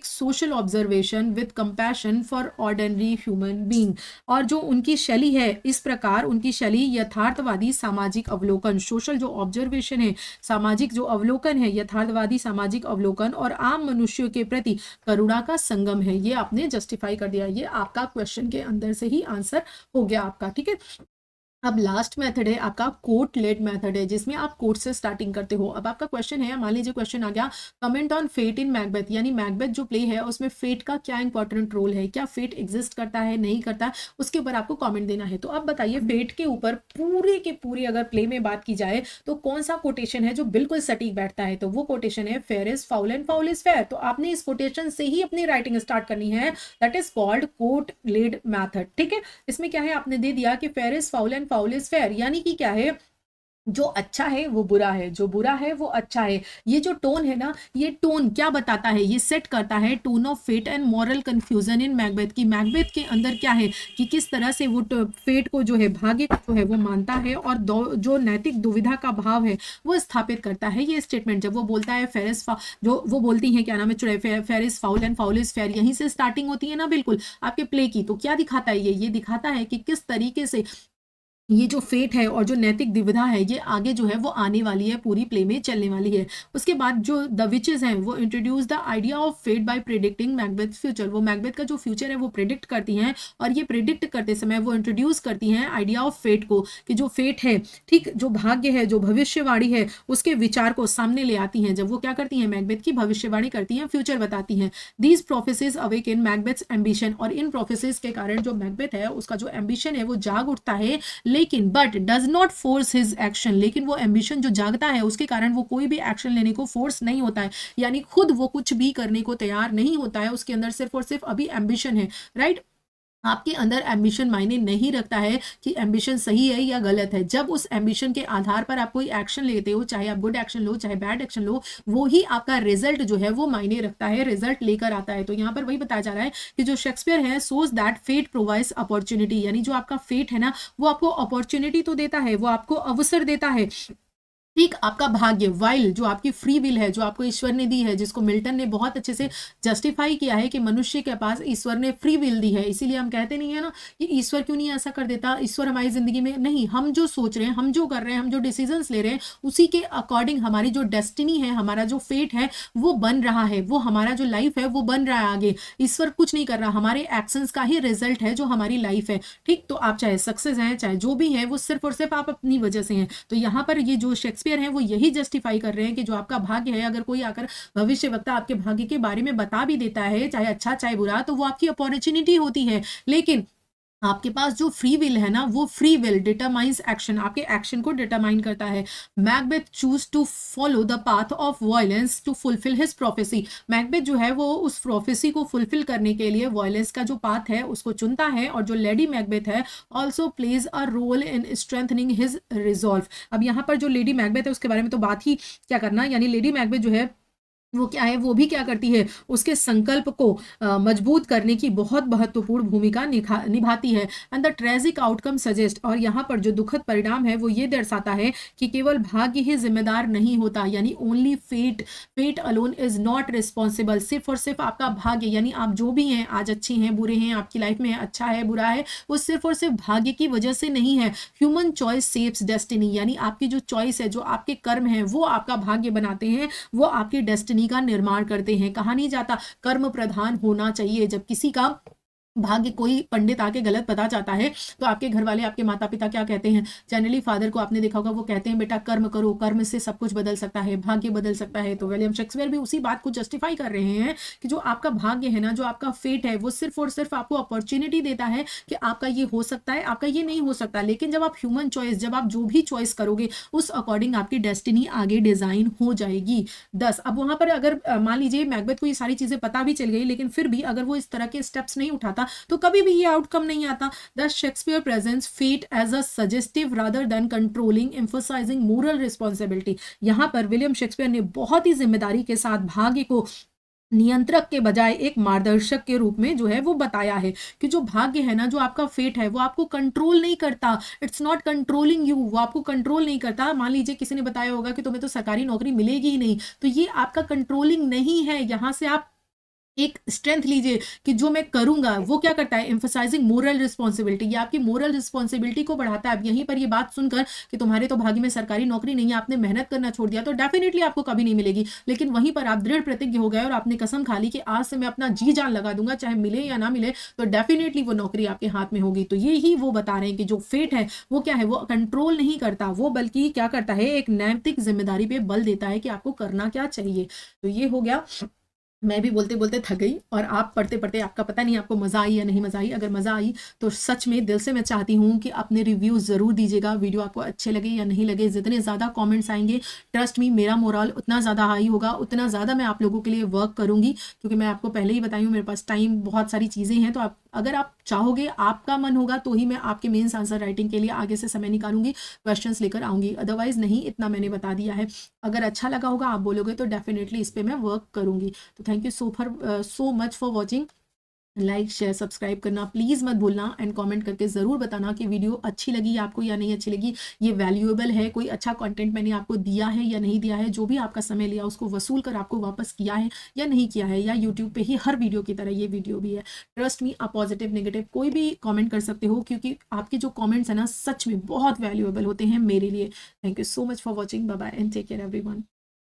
social observation with compassion for ordinary human being, और जो उनकी शैली है, इस प्रकार उनकी शैली यथार्थवादी सामाजिक अवलोकन, सोशल जो ऑब्जर्वेशन है, सामाजिक जो अवलोकन है, यथार्थवादी सामाजिक अवलोकन और आम मनुष्य के प्रति करुणा का संगम है। ये आपने जस्टिफाई कर दिया। ये आपका क्वेश्चन के अंदर से ही आंसर हो गया आपका। ठीक है, अब लास्ट मेथड है आपका कोट लेड मेथड है, जिसमें आप कोट से स्टार्टिंग करते हो। अब आपका क्वेश्चन है, मान लीजिए क्वेश्चन आ गया, comment on fate in Macbeth, यानी मैकबेथ जो प्ले है उसमें फेट का क्या इंपॉर्टेंट रोल है, क्या फेट एग्जिस्ट करता है, नहीं करता, उसके ऊपर आपको कमेंट देना है। तो अब बताइए, फेट के ऊपर पूरे के पूरे अगर प्ले में बात की जाए तो कौन सा कोटेशन है जो बिल्कुल सटीक बैठता है, तो वो कोटेशन है fair is foul and foul is fair. तो आपने इस कोटेशन से ही अपनी राइटिंग स्टार्ट करनी है, that is called quote led method. ठीक है, इसमें क्या है, आपने दे दिया कि fair is foul and foul is fair, यानी कि क्या है, जो अच्छा है वो बुरा है, जो बुरा है वो अच्छा है। ये जो टोन है ना, ये टोन क्या बताता है, ये सेट करता है tone of fate and moral confusion in Macbeth, की मैकबेथ के अंदर क्या है कि किस तरह से वो फेट को जो है, भाग्य को जो है वो मानता है और जो नैतिक दुविधा का भाव है वो स्थापित करता है। ये स्टेटमेंट जब वो बोलता है फेरिस, जो वो बोलती है क्या नाम है, fair is foul and foul is fair, यहीं से स्टार्टिंग होती है ना बिल्कुल आपके प्ले की। तो क्या दिखाता है, ये दिखाता है कि किस तरीके से ये जो फेट है और जो नैतिक दुविधा है ये आगे जो है वो आने वाली है, पूरी प्ले में चलने वाली है। उसके बाद जो द विचेस हैं वो introduce the idea of fate by predicting Macbeth future. वो मैकबेथ का जो फ्यूचर है वो प्रिडिक्ट करती हैं, और ये प्रिडिक्ट करते समय वो इंट्रोड्यूस करती हैं आइडिया ऑफ फेट को, कि जो फेट है, ठीक, जो भाग्य है, जो भविष्यवाणी है, उसके विचार को सामने ले आती हैं। जब वो क्या करती हैं, मैकबेथ की भविष्यवाणी करती हैं, फ्यूचर बताती हैं। दीज प्रोफेसिस अवेकन मैकबेथ्स एम्बिशन, और इन प्रोफेसिस के कारण जो मैकबेथ है उसका जो एम्बिशन है वो जाग उठता है, लेकिन but does not force his action. लेकिन वो एम्बिशन जो जागता है उसके कारण वो कोई भी एक्शन लेने को फोर्स नहीं होता है, यानी खुद वो कुछ भी करने को तैयार नहीं होता है। उसके अंदर सिर्फ और सिर्फ अभी एम्बिशन है, राइट। आपके अंदर एम्बिशन मायने नहीं रखता है कि एम्बिशन सही है या गलत है। जब उस एम्बिशन के आधार पर आप कोई एक्शन लेते हो, चाहे आप गुड एक्शन लो चाहे बैड एक्शन लो, वो ही आपका रिजल्ट जो है वो मायने रखता है, रिजल्ट लेकर आता है। तो यहाँ पर वही बताया जा रहा है कि जो शेक्सपियर है सोज दैट फेट प्रोवाइड्स अपॉर्चुनिटी, यानी जो आपका फेट है ना वो आपको अपॉर्चुनिटी तो देता है, वो आपको अवसर देता है, ठीक, आपका भाग्य, वाइल जो आपकी फ्री विल है, जो आपको ईश्वर ने दी है, जिसको मिल्टन ने बहुत अच्छे से जस्टिफाई किया है कि मनुष्य के पास ईश्वर ने फ्री विल दी है। इसीलिए हम कहते नहीं है ना कि ईश्वर क्यों नहीं ऐसा कर देता, ईश्वर हमारी जिंदगी में नहीं, हम जो सोच रहे हैं, हम जो कर रहे हैं, हम जो डिसीजंस ले रहे हैं, उसी के अकॉर्डिंग हमारी जो डेस्टिनी है, हमारा जो फेट है वो बन रहा है, वो हमारा जो लाइफ है वो बन रहा है आगे। ईश्वर कुछ नहीं कर रहा, हमारे एक्शंस का ही रिजल्ट है जो हमारी लाइफ है, ठीक। तो आप चाहे सक्सेस हैं चाहे जो भी है, वो सिर्फ और सिर्फ आप अपनी वजह से हैं। तो यहाँ पर ये जो शेक्सपियर है वो यही जस्टिफाई कर रहे हैं कि जो आपका भाग्य है, अगर कोई आकर भविष्य वक्ता आपके भाग्य के बारे में बता भी देता है, चाहे अच्छा चाहे बुरा, तो वो आपकी अपॉर्चुनिटी होती है। लेकिन आपके पास जो फ्री विल है ना, वो फ्री विल डिटरमाइंस एक्शन, आपके एक्शन को डिटरमाइन करता है। Macbeth choose to follow the path of violence to fulfil his prophecy. Macbeth जो है वो उस प्रोफेसी को फुलफिल करने के लिए वायलेंस का जो पाथ है उसको चुनता है, और जो लेडी मैकबेथ है also plays a role in strengthening his resolve. अब यहाँ पर जो लेडी मैकबेथ है उसके बारे में तो बात ही क्या करना, यानी लेडी मैकबेथ जो है वो क्या है, वो भी क्या करती है, उसके संकल्प को मजबूत करने की बहुत महत्वपूर्ण भूमिका निभाती है। And the tragic outcome suggest, और यहाँ पर जो दुखद परिणाम है वो ये दर्शाता है कि केवल भाग्य ही जिम्मेदार नहीं होता, यानी only fate alone is not responsible. सिर्फ और सिर्फ आपका भाग्य, यानी आप जो भी हैं, आज अच्छे हैं बुरे हैं, आपकी लाइफ में अच्छा है बुरा है, वो सिर्फ और सिर्फ भाग्य की वजह से नहीं है। ह्यूमन चॉइस सेव्स डेस्टिनी, यानी आपकी जो चॉइस है, जो आपके कर्म है, वो आपका भाग्य बनाते हैं, वो आपकी डेस्टिनी का निर्माण करते हैं। कहा नहीं जाता कर्म प्रधान होना चाहिए। जब किसी का भाग्य कोई पंडित आके गलत बता जाता है तो आपके घर वाले, आपके माता पिता क्या कहते हैं, जनरली फादर को आपने देखा होगा, वो कहते हैं बेटा कर्म करो, कर्म से सब कुछ बदल सकता है, भाग्य बदल सकता है। तो विलियम शेक्सपियर भी उसी बात को जस्टिफाई कर रहे हैं कि जो आपका भाग्य है ना, जो आपका फेट है, वो सिर्फ और सिर्फ आपको अपॉर्चुनिटी देता है कि आपका ये हो सकता है, आपका ये नहीं हो सकता। लेकिन जब आप ह्यूमन चॉइस, जब आप जो भी चॉइस करोगे उस अकॉर्डिंग आपकी डेस्टिनी आगे डिजाइन हो जाएगी। 10, अब वहां पर अगर मान लीजिए मैकबेथ को ये सारी चीजें पता भी चल गई, लेकिन फिर भी अगर वो इस तरह के स्टेप्स नहीं उठाता तो कभी भी ये आउटकम नहीं आता। The Shakespeare presents fate as a suggestive rather than controlling, emphasizing moral responsibility. यहां पर विलियम शेक्सपियर ने बहुत ही जिम्मेदारी के साथ भाग्य को नियंत्रक के बजाय एक मार्गदर्शक के रूप में जो है वो बताया है कि जो भाग्य है ना, जो आपका फेट है, वो आपको कंट्रोल नहीं करता। इट्स नॉट कंट्रोलिंग यू, वो आपको कंट्रोल नहीं करता। मान लीजिए किसी ने बताया होगा कि तुम्हें तो सरकारी नौकरी मिलेगी ही नहीं, तो ये आपका कंट्रोलिंग नहीं है। यहां से आप एक स्ट्रेंथ लीजिए कि जो मैं करूंगा वो क्या करता है, एम्फसाइजिंग मोरल रिस्पॉन्सिबिलिटी, ये आपकी मोरल रिस्पॉन्सिबिलिटी को बढ़ाता है। अब यहीं पर ये बात सुनकर कि तुम्हारे तो भाग्य में सरकारी नौकरी नहीं है, आपने मेहनत करना छोड़ दिया, तो डेफिनेटली आपको कभी नहीं मिलेगी। लेकिन वहीं पर आप दृढ़ प्रतिज्ञ हो गए और आपने कसम खा ली कि आज से मैं अपना जी जान लगा दूंगा, चाहे मिले या ना मिले, तो डेफिनेटली वो नौकरी आपके हाथ में होगी। तो ये ही वो बता रहे हैं कि जो फेट है वो क्या है, वो कंट्रोल नहीं करता, वो बल्कि क्या करता है, एक नैतिक जिम्मेदारी पे बल देता है कि आपको करना क्या चाहिए। तो ये हो गया। मैं भी बोलते बोलते थक गई, और आप पढ़ते पढ़ते, आपका पता नहीं आपको मज़ा आई या नहीं मज़ा आई। अगर मज़ा आई तो सच में दिल से मैं चाहती हूँ कि अपने रिव्यू ज़रूर दीजिएगा, वीडियो आपको अच्छे लगे या नहीं लगे। जितने ज़्यादा कमेंट्स आएंगे, ट्रस्ट मी, मेरा मोरल उतना ज़्यादा हाई होगा, उतना ज़्यादा मैं आप लोगों के लिए वर्क करूँगी। क्योंकि मैं आपको पहले ही बताई हूँ, मेरे पास टाइम, बहुत सारी चीज़ें हैं। तो अगर आप चाहोगे, आपका मन होगा, तो ही मैं आपके मेंस आंसर राइटिंग के लिए आगे से समय निकालूंगी, क्वेश्चंस लेकर आऊँगी। अदरवाइज नहीं, इतना मैंने बता दिया है। अगर अच्छा लगा होगा, आप बोलोगे, तो डेफिनेटली इस पर मैं वर्क करूँगी। तो thank you so much for watching. Like share subscribe करना प्लीज़ मत भूलना एंड कमेंट करके ज़रूर बताना कि वीडियो अच्छी लगी आपको या नहीं अच्छी लगी, ये वैल्यूएबल है, कोई अच्छा कंटेंट मैंने आपको दिया है या नहीं दिया है, जो भी आपका समय लिया उसको वसूल कर आपको वापस किया है या नहीं किया है, या यूट्यूब पे ही हर वीडियो की तरह ये वीडियो भी है। ट्रस्ट मी, आप पॉजिटिव नेगेटिव कोई भी कॉमेंट कर सकते हो, क्योंकि आपके जो कॉमेंट्स हैं ना सच में बहुत वैल्यूएबल होते हैं मेरे लिए। Thank you so much for watching, bye bye and take care everyone.